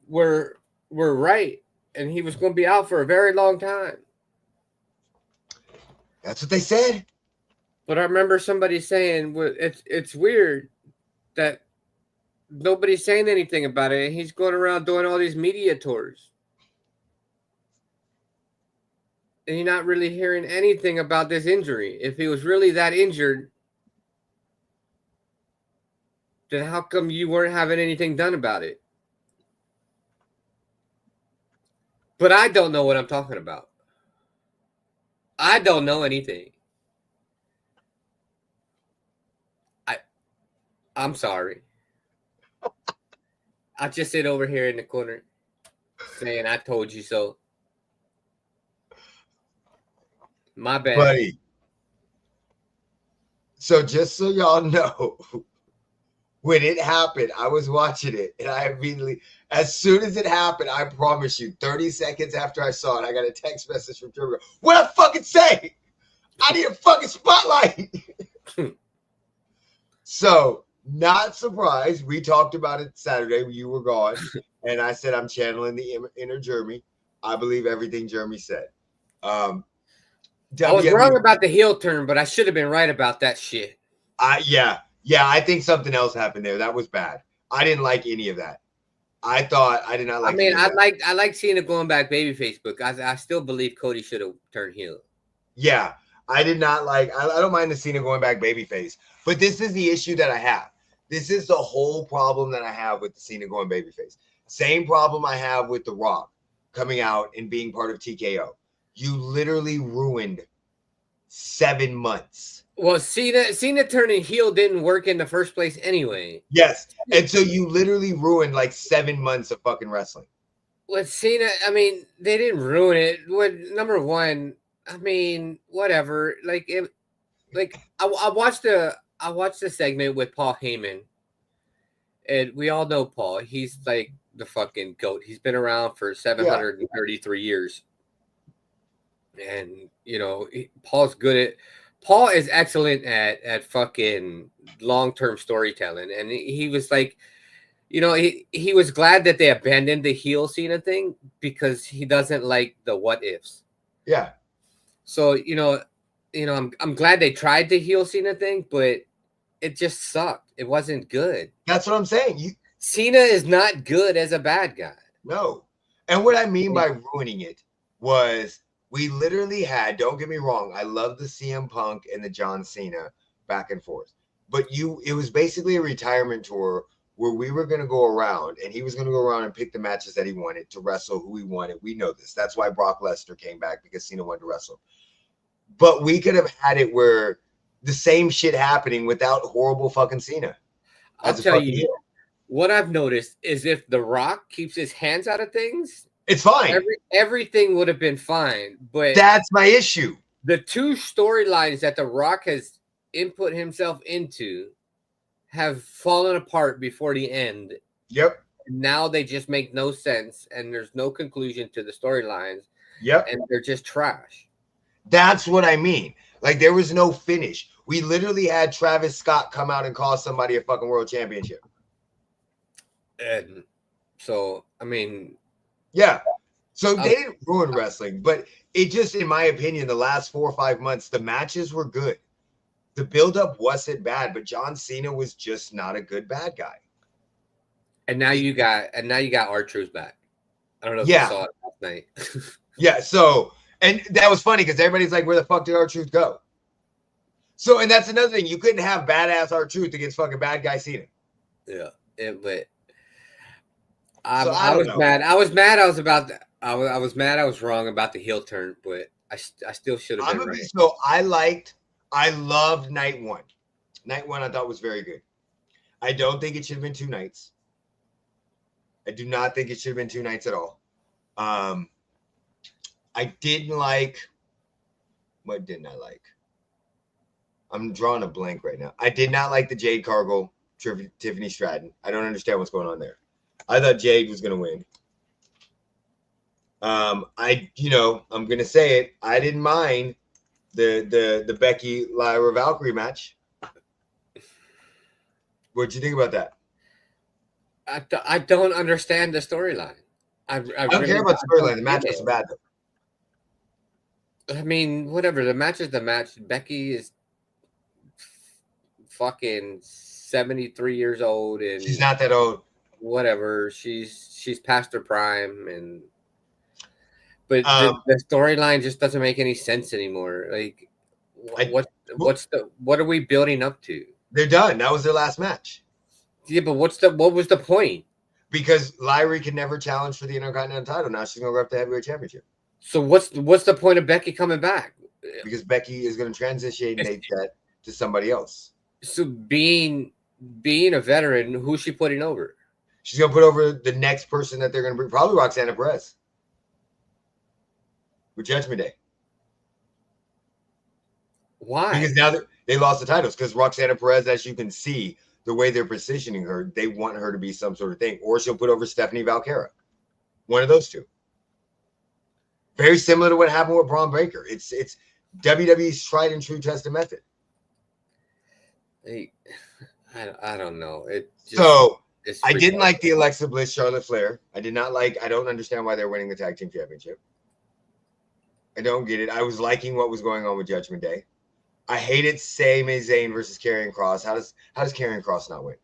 were right, and he was going to be out for a very long time. That's what they said. But I remember somebody saying it's weird that nobody's saying anything about it, and he's going around doing all these media tours. And you're not really hearing anything about this injury. If he was really that injured, then how come you weren't having anything done about it? But I don't know what I'm talking about. I don't know anything. I'm sorry. I just sit over here in the corner saying I told you so. My bad. Buddy. So just so y'all know, when it happened, I was watching it, and I immediately, as soon as it happened, I promise you, 30 seconds after I saw it, I got a text message from Jeremy. What I fucking say? I need a fucking spotlight. So, not surprised. We talked about it Saturday when you were gone, and I said I'm channeling the inner Jeremy. I believe everything Jeremy said. I was wrong about the heel turn, but I should have been right about that shit. Yeah, I think something else happened there. That was bad. I didn't like any of that. I did not like. I mean, I like Cena going back babyface, but I still believe Cody should have turned heel. Yeah, I did not like. I don't mind the Cena going back babyface, but this is the issue that I have. This is the whole problem that I have with the Cena going babyface. Same problem I have with The Rock coming out and being part of TKO. You literally ruined 7 months. Well, Cena turning heel didn't work in the first place anyway. Yes, and so you literally ruined like 7 months of fucking wrestling. With Cena, I mean, they didn't ruin it. Number one, I mean, whatever. I watched the segment with Paul Heyman, and we all know Paul. He's like the fucking GOAT. He's been around for 733 years. And, Paul is excellent at fucking long-term storytelling. And he was like, You know, he was glad that they abandoned the heel Cena thing because he doesn't like the what ifs. Yeah. So I'm glad they tried the heel Cena thing, but it just sucked. It wasn't good. That's what I'm saying. Cena is not good as a bad guy. No. And what I mean by ruining it was we literally had, don't get me wrong, I love the CM Punk and the John Cena back and forth. But it was basically a retirement tour where we were going to go around and he was going to go around and pick the matches that he wanted to wrestle, who he wanted. We know this. That's why Brock Lesnar came back, because Cena wanted to wrestle. But we could have had it where the same shit happening without horrible fucking Cena. I'll tell you, what I've noticed is if The Rock keeps his hands out of things, it's fine. Everything would have been fine. But that's my issue. The two storylines that The Rock has input himself into have fallen apart before the end. Yep. Now they just make no sense, and there's no conclusion to the storylines. Yep. And they're just trash. That's what I mean. Like, there was no finish. We literally had Travis Scott come out and call somebody a fucking world championship. And so, I mean, yeah. So they didn't ruin wrestling, but it just, in my opinion, the last 4 or 5 months, the matches were good. The buildup wasn't bad, but John Cena was just not a good bad guy. And now you got R-Truth back. I don't know if you saw it last night. Yeah. So, and that was funny because everybody's like, "Where the fuck did R-Truth go?" So, and that's another thing. You couldn't have badass R-Truth against fucking bad guy Cena. Yeah, but I was mad. I was mad. I was mad. I was wrong about the heel turn, but I still should have been right. So I loved night one. Night one I thought was very good. I don't think it should have been 2 nights. I do not think it should have been 2 nights at all. I didn't like. What didn't I like? I'm drawing a blank right now. I did not like the Jade Cargill, Tiffany Stratton. I don't understand what's going on there. I thought Jade was going to win. I'm going to say it. I didn't mind the Becky Lyra Valkyrie match. What'd you think about that? I don't understand the storyline. I don't care about the storyline. The match was bad, though. I mean, whatever. The match is the match. Becky is fucking 73 years old, and she's not that old. Whatever. She's past her prime, but the storyline just doesn't make any sense anymore. Like, what are we building up to? They're done. That was their last match. Yeah, but what was the point? Because Lyra can never challenge for the Intercontinental title. Now she's gonna go up to heavyweight championship. So what's the point of Becky coming back? Because Becky is going to transition that to somebody else. So being a veteran, who's she putting over? She's going to put over the next person that they're going to bring, probably Roxanna Perez with Judgment Day. Why? Because now they lost the titles. Because Roxanna Perez, as you can see, the way they're positioning her, they want her to be some sort of thing. Or she'll put over Stephanie Valkyra. One of those two. Very similar to what happened with Braun Breaker. It's WWE's tried and true tested method. I don't know. I didn't like the Alexa Bliss, Charlotte Flair. I don't understand why they're winning the tag team championship. I don't get it. I was liking what was going on with Judgment Day. I hated Sami Zayn versus Karrion Kross. How does Karrion Kross not win?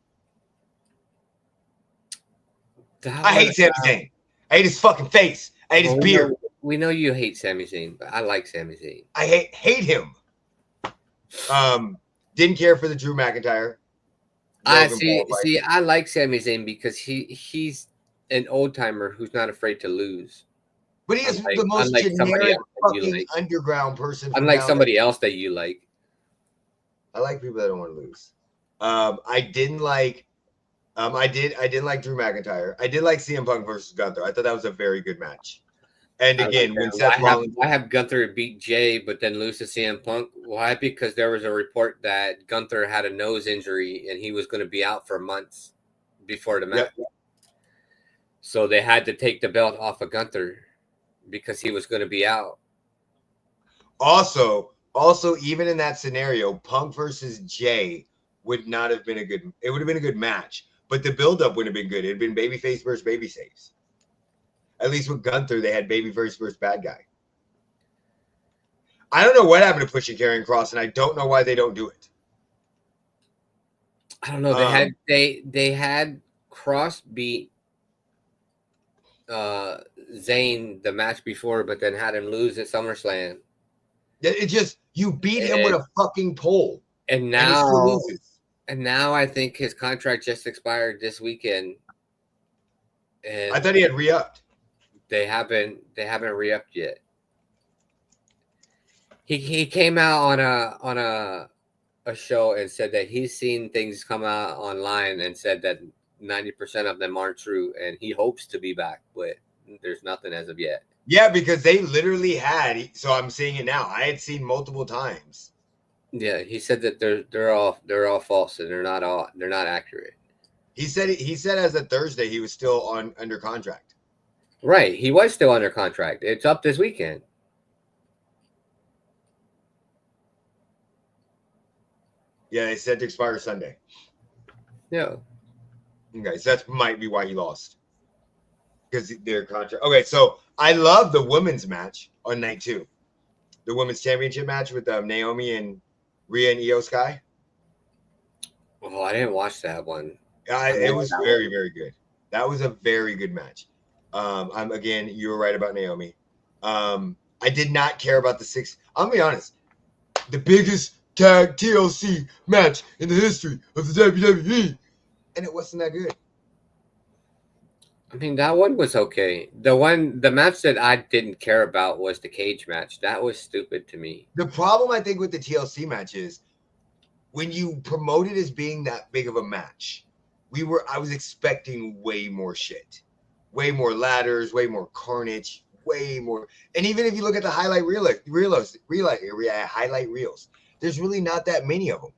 I hate Sami Zayn. I hate his fucking face. I hate his beard. We know you hate Sami Zayn, but I like Sami Zayn. I hate him. Didn't care for the Drew McIntyre. I like Sami Zayn because he's an old timer who's not afraid to lose. But he is the most generic fucking underground person. Unlike somebody else that you like. I like people that don't want to lose. I didn't like I didn't like Drew McIntyre. I did like CM Punk versus Gunther. I thought that was a very good match. And again, when Seth Rollins, I have Gunther beat Jay, but then lose to CM Punk. Why? Because there was a report that Gunther had a nose injury and he was going to be out for months before the match. Yep. So they had to take the belt off of Gunther because he was going to be out. Also, even in that scenario, Punk versus Jay would not have been it would have been a good match. But the buildup wouldn't have been good. It'd been babyface versus babyface. At least with Gunther, they had babyface versus bad guy. I don't know what happened to pushing Karrion Kross, and I don't know why they don't do it. I don't know. They had Kross beat Zayn the match before, but then had him lose at SummerSlam. It just you beat him with a fucking pole, and now he still loses. And now I think his contract just expired this weekend. And I thought he had re-upped. They haven't re-upped yet. He came out on a show and said that he's seen things come out online and said that 90% of them aren't true, and he hopes to be back, but there's nothing as of yet. Yeah, because they literally had. So I'm seeing it now. I had seen multiple times. Yeah, he said that they're all false and they're not accurate. He said as of Thursday he was still under contract. Right, he was still under contract. It's up this weekend. Yeah, they said to expire Sunday. Yeah. Okay, so that might be why he lost. Because their contract. Okay, so I love the women's match on night 2. The women's championship match with Naomi and Rhea and Io Sky. Oh, I didn't watch that one. It was very, very good. That was a very good match. Again, you were right about Naomi. I did not care about the 6. I'm gonna be honest. The biggest tag TLC match in the history of the WWE, and it wasn't that good. I mean, that one was okay. The match that I didn't care about was the cage match. That was stupid to me. The problem I think with the TLC match is when you promote it as being that big of a match, I was expecting way more shit, way more ladders, way more carnage, way more. And even if you look at the highlight reels, there's really not that many of them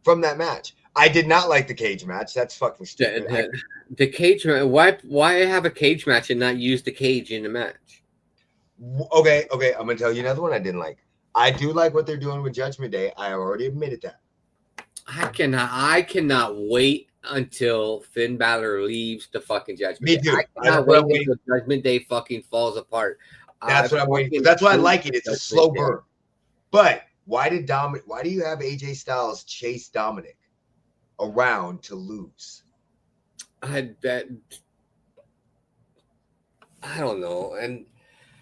from that match. I did not like the cage match. That's fucking stupid. The cage match. Why have a cage match and not use the cage in the match? Okay. I'm gonna tell you another one I didn't like. I do like what they're doing with Judgment Day. I already admitted that. I cannot wait until Finn Balor leaves the fucking Judgment Me Day. too. I cannot wait until Judgment Day fucking falls apart. That's what I'm waiting for. That's why I like it. It's a slow burn. But why do you have AJ Styles chase Dominic around to lose? I don't know. And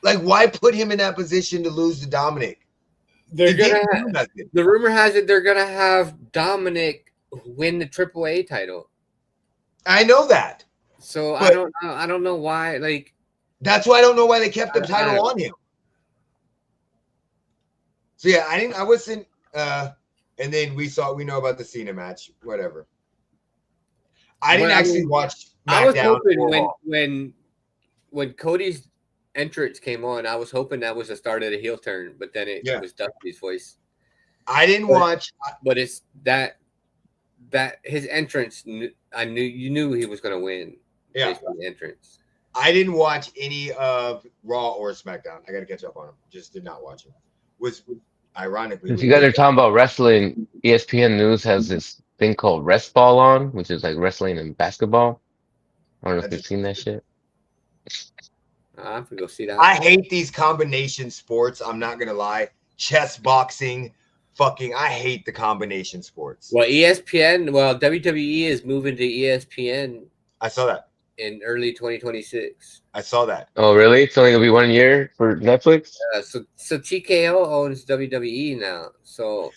like, why put him in that position to lose to Dominic? The rumor has it they're gonna have Dominic win the AAA title. I know that. So I don't know why. Like, that's why I don't know why they kept the title on him. So yeah, I wasn't. And then we know about the Cena match. Whatever. I didn't actually watch. I was hoping when Cody's entrance came on, I was hoping that was the start of the heel turn, but then it was Dusty's voice. I didn't watch, but it's that his entrance. I knew he was going to win. Yeah, based on the entrance. I didn't watch any of Raw or SmackDown. I got to catch up on them. Just did not watch them. Was ironically. If you guys are talking about wrestling, ESPN News has this thing called Rest Ball on, which is like wrestling and basketball. I don't know if you've seen that shit. I have to go see that. I hate these combination sports. I'm not gonna lie. Chess, boxing, I hate the combination sports. Well, WWE is moving to ESPN. I saw that in early 2026. I saw that. Oh, really? It's only gonna be 1 year for Netflix. So TKO owns WWE now. So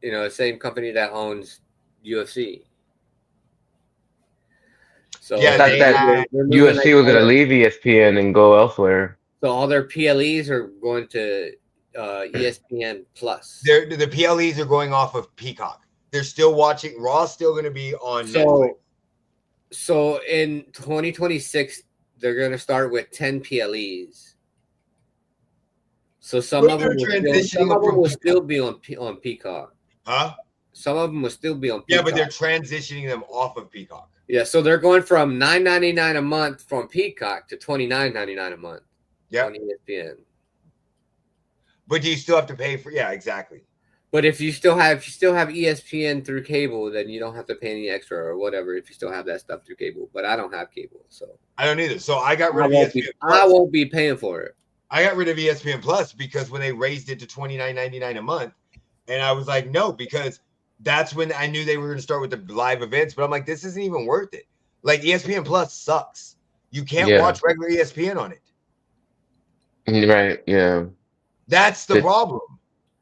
the same company that owns UFC. So yeah, I thought that UFC was going to leave ESPN and go elsewhere. So all their PLEs are going to ESPN Plus. The PLEs are going off of Peacock. They're still watching. Raw's still going to be on Netflix. So in 2026, they're going to start with 10 PLEs. So some of them will still be on Peacock. Huh? Some of them will still be on Peacock. Yeah, but they're transitioning them off of Peacock. Yeah, so they're going from $9.99 a month from Peacock to $29.99 a month. Yeah. On ESPN. But do you still have to pay for? Yeah, exactly. But if you still have ESPN through cable, then you don't have to pay any extra or whatever if you still have that stuff through cable. But I don't have cable, so I don't either. So I got rid of ESPN Plus. I won't be paying for it. I got rid of ESPN Plus because when they raised it to $29.99 a month, and I was like, no, because that's when I knew they were going to start with the live events. But I'm like, this isn't even worth it. Like ESPN Plus sucks. You can't watch regular ESPN on it. Right. Yeah. That's the problem.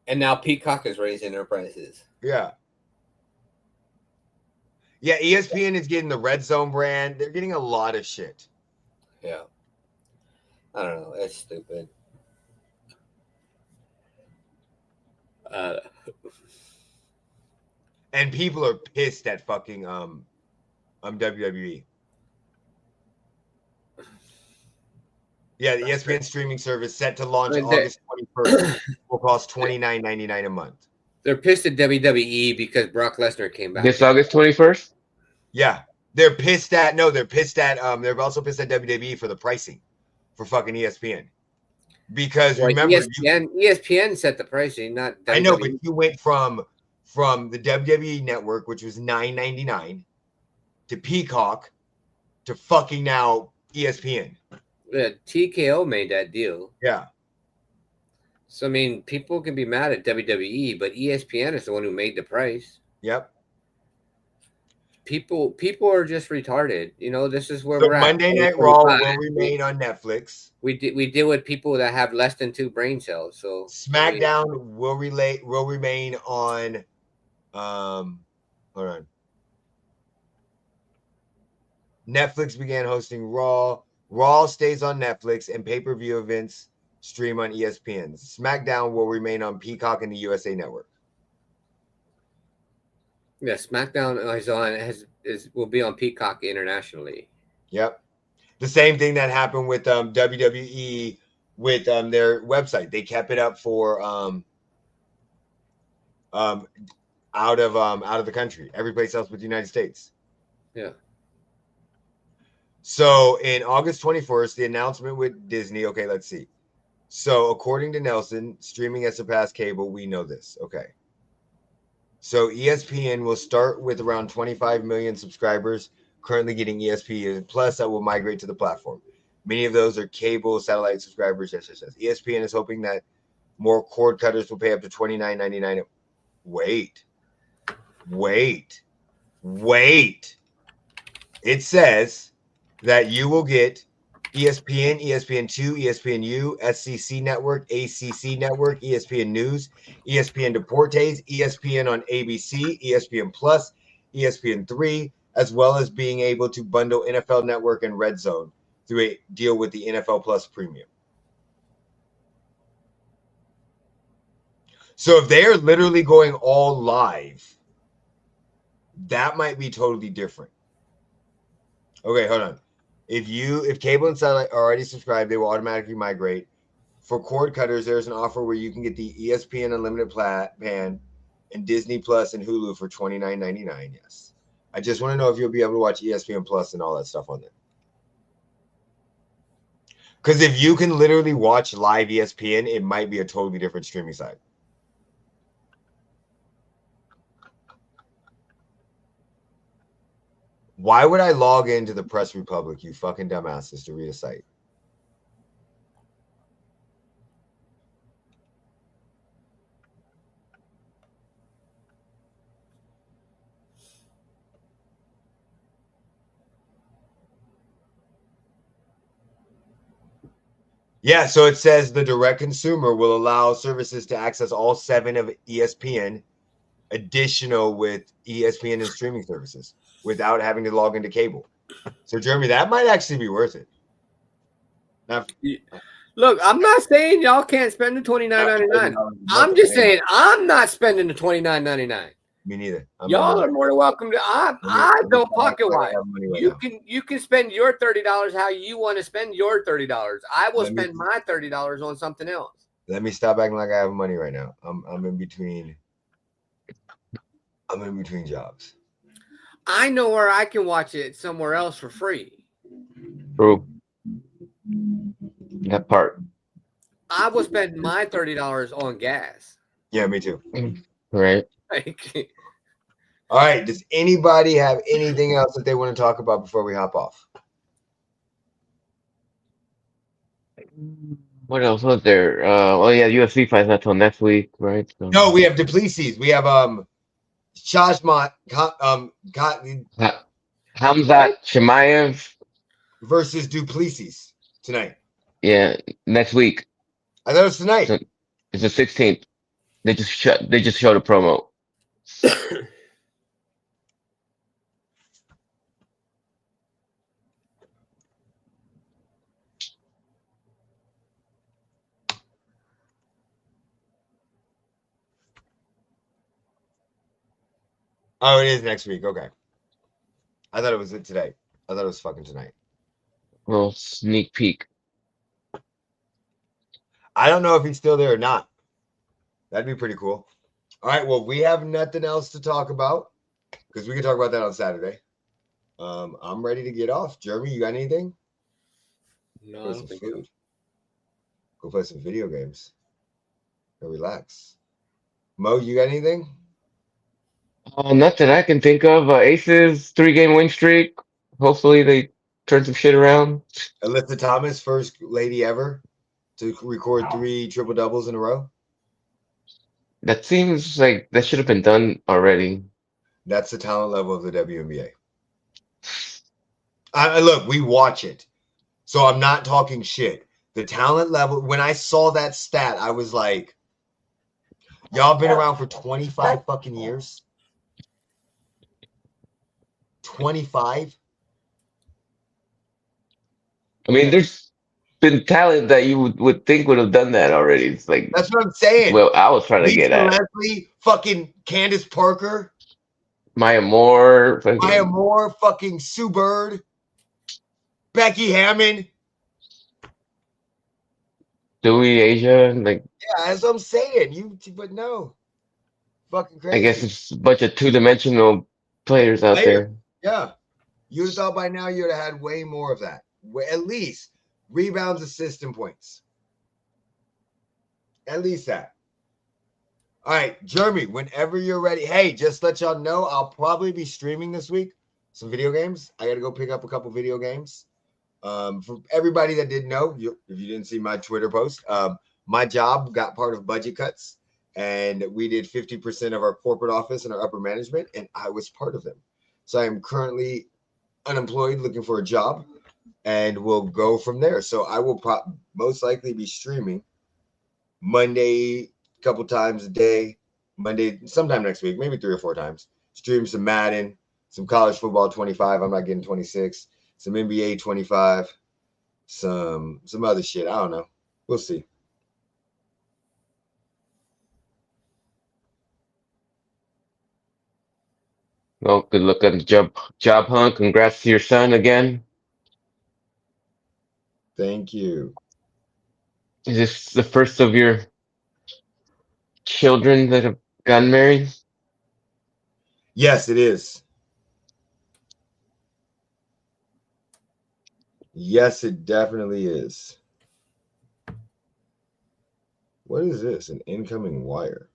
And now Peacock is raising their prices. Yeah. Yeah, ESPN is getting the Red Zone brand. They're getting a lot of shit. Yeah. I don't know. It's stupid. And people are pissed at fucking WWE. Yeah, the ESPN streaming service set to launch August 21st will cost $29.99 a month. They're pissed at WWE because Brock Lesnar came back. This August 21st? Yeah. They're pissed at they're they're also pissed at WWE for the pricing for fucking ESPN. Because remember ESPN set the pricing, not WWE. I know, but you went from the WWE network, which was $9.99, to Peacock to fucking now ESPN. Yeah, TKO made that deal. Yeah. So I mean, people can be mad at WWE, but ESPN is the one who made the price. Yep. People are just retarded. You know, this is where we're Monday at. Monday Night Raw will remain on Netflix. We deal with people that have less than 2 brain cells. So SmackDown will remain on. Hold on. Netflix began hosting Raw. Raw stays on Netflix, and pay-per-view events stream on ESPN. SmackDown will remain on Peacock and the USA Network. Yeah, SmackDown will be on Peacock internationally. Yep. The same thing that happened with WWE with their website. They kept it up for out of the country. Every place else but the United States. Yeah. So in August 21st, the announcement with Disney. Okay, let's see. So according to Nelson, streaming has surpassed cable. We know this. Okay. So ESPN will start with around 25 million subscribers currently getting ESPN Plus that will migrate to the platform. Many of those are cable satellite subscribers. Yes. ESPN is hoping that more cord cutters will pay up to $29.99. Wait. It says that you will get ESPN, ESPN2, ESPNU, SCC Network, ACC Network, ESPN News, ESPN Deportes, ESPN on ABC, ESPN Plus, ESPN3, as well as being able to bundle NFL Network and Red Zone through a deal with the NFL Plus Premium. So if they are literally going all live, that might be totally different. Okay, hold on. If cable and satellite are already subscribed, they will automatically migrate. For cord cutters, there's an offer where you can get the ESPN Unlimited plan and Disney Plus and Hulu for $29.99. Yes. I just want to know if you'll be able to watch ESPN Plus and all that stuff on there. Because if you can literally watch live ESPN, it might be a totally different streaming site. Why would I log into the Press Republic, you fucking dumbasses, to read a site? Yeah, so it says the direct consumer will allow services to access all 7 of ESPN additional with ESPN and streaming services without having to log into cable. So, Jeremy, that might actually be worth it. Now, look, I'm not saying y'all can't spend the $29.99. I'm just saying I'm not spending the $29.99. Me neither. Y'all are more than welcome to. I don't pocket wise. You can spend your $30 how you want to spend your $30. I will spend my $30 on something else. Let me stop acting like I have money right now. I'm in between. I'm in between jobs. I know where I can watch it somewhere else for free. True. That part. I will spend my $30 on gas. Yeah, me too. Right. All right. Does anybody have anything else that they want to talk about before we hop off? What else was there? Oh yeah, UFC fights not till next week, right? So, No, we have Duplessis. We have Shashmat Hamzat Chimaev versus Duplessis tonight. Yeah, next week. I thought it was tonight. So it's the 16th. They just showed a promo. Oh, it is next week. Okay. I thought it was today. I thought it was fucking tonight. Little sneak peek. I don't know if he's still there or not. That'd be pretty cool. All right. Well, we have nothing else to talk about because we can talk about that on Saturday. I'm ready to get off. Jeremy, you got anything? No, I don't think so. Go play some video games. Go relax. Mo, you got anything? Nothing I can think of. Aces 3-game win streak. Hopefully they turn some shit around. Alyssa Thomas, first lady ever to record 3 triple doubles in a row. That seems like that should have been done already. That's the talent level of the WNBA. Look, we watch it. So I'm not talking shit. The talent level, when I saw that stat, I was like, y'all been around for 25 fucking years? 25? I mean, there's been talent that you would think would have done that already. It's like, that's what I'm saying. Well, I was trying to get at Leslie, fucking Candace Parker, Maya Moore, fucking Sue Bird, Becky Hammond, Dewey Asia, like yeah, that's what I'm saying. But no, fucking crazy. I guess it's a bunch of 2-dimensional players out there. Yeah, you'd have thought by now you'd have had way more of that. At least rebounds, assists, and points. At least that. All right, Jeremy, whenever you're ready. Hey, just let y'all know, I'll probably be streaming this week some video games. I got to go pick up a couple video games. For everybody that didn't know, if you didn't see my Twitter post, my job got part of budget cuts, and we did 50% of our corporate office and our upper management, and I was part of them. So I am currently unemployed, looking for a job, and we'll go from there. So I will most likely be streaming Monday a couple times a day, Monday sometime next week, maybe 3 or 4 times. Stream some Madden, some college football 25. I'm not getting 26. Some NBA 25, some other shit. I don't know. We'll see. Well, good luck on the job hunt. Congrats to your son again. Thank you. Is this the first of your children that have gotten married? Yes, it is. Yes, it definitely is. What is this? An incoming wire.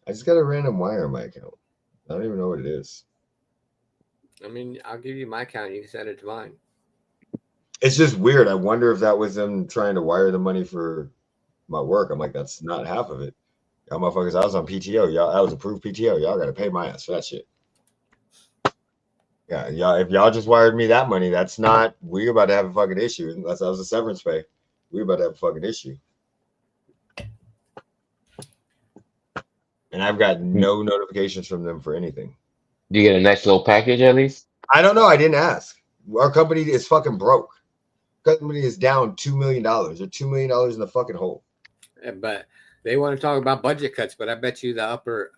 I just got a random wire in my account. I don't even know what it is. I mean, I'll give you my account. You can send it to mine. It's just weird. I wonder if that was them trying to wire the money for my work. I'm like, that's not half of it. Y'all motherfuckers, I was on PTO. Y'all, I was approved PTO. Y'all got to pay my ass for that shit. Yeah, y'all. If y'all just wired me that money, that's not. We're about to have a fucking issue. Unless that was a severance pay, we're about to have a fucking issue. And I've got no notifications from them for anything. Do you get a nice little package at least? I don't know. I didn't ask. Our company is fucking broke. Company is down $2 million. They're $2 million in the fucking hole. Yeah, but they want to talk about budget cuts. But I bet you the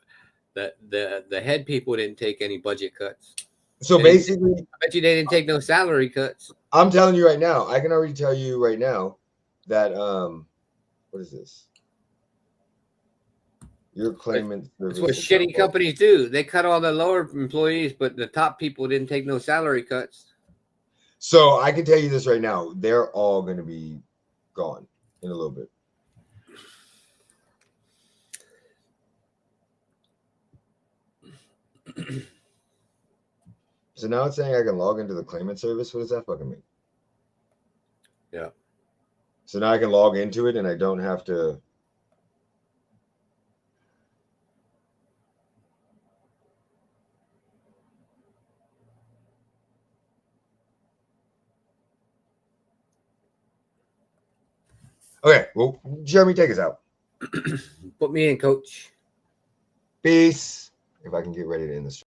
head people didn't take any budget cuts. So basically, I bet you they didn't take no salary cuts. I'm telling you right now. I can already tell you right now that what is this? Your claimant That's what shitty companies do. They cut all the lower employees, but the top people didn't take no salary cuts. So I can tell you this right now. They're all going to be gone in a little bit. So now it's saying I can log into the claimant service. What does that fucking mean? Yeah. So now I can log into it and I don't have to. Okay, well, Jeremy, take us out. Put me in, coach. Peace. If I can get ready to end this.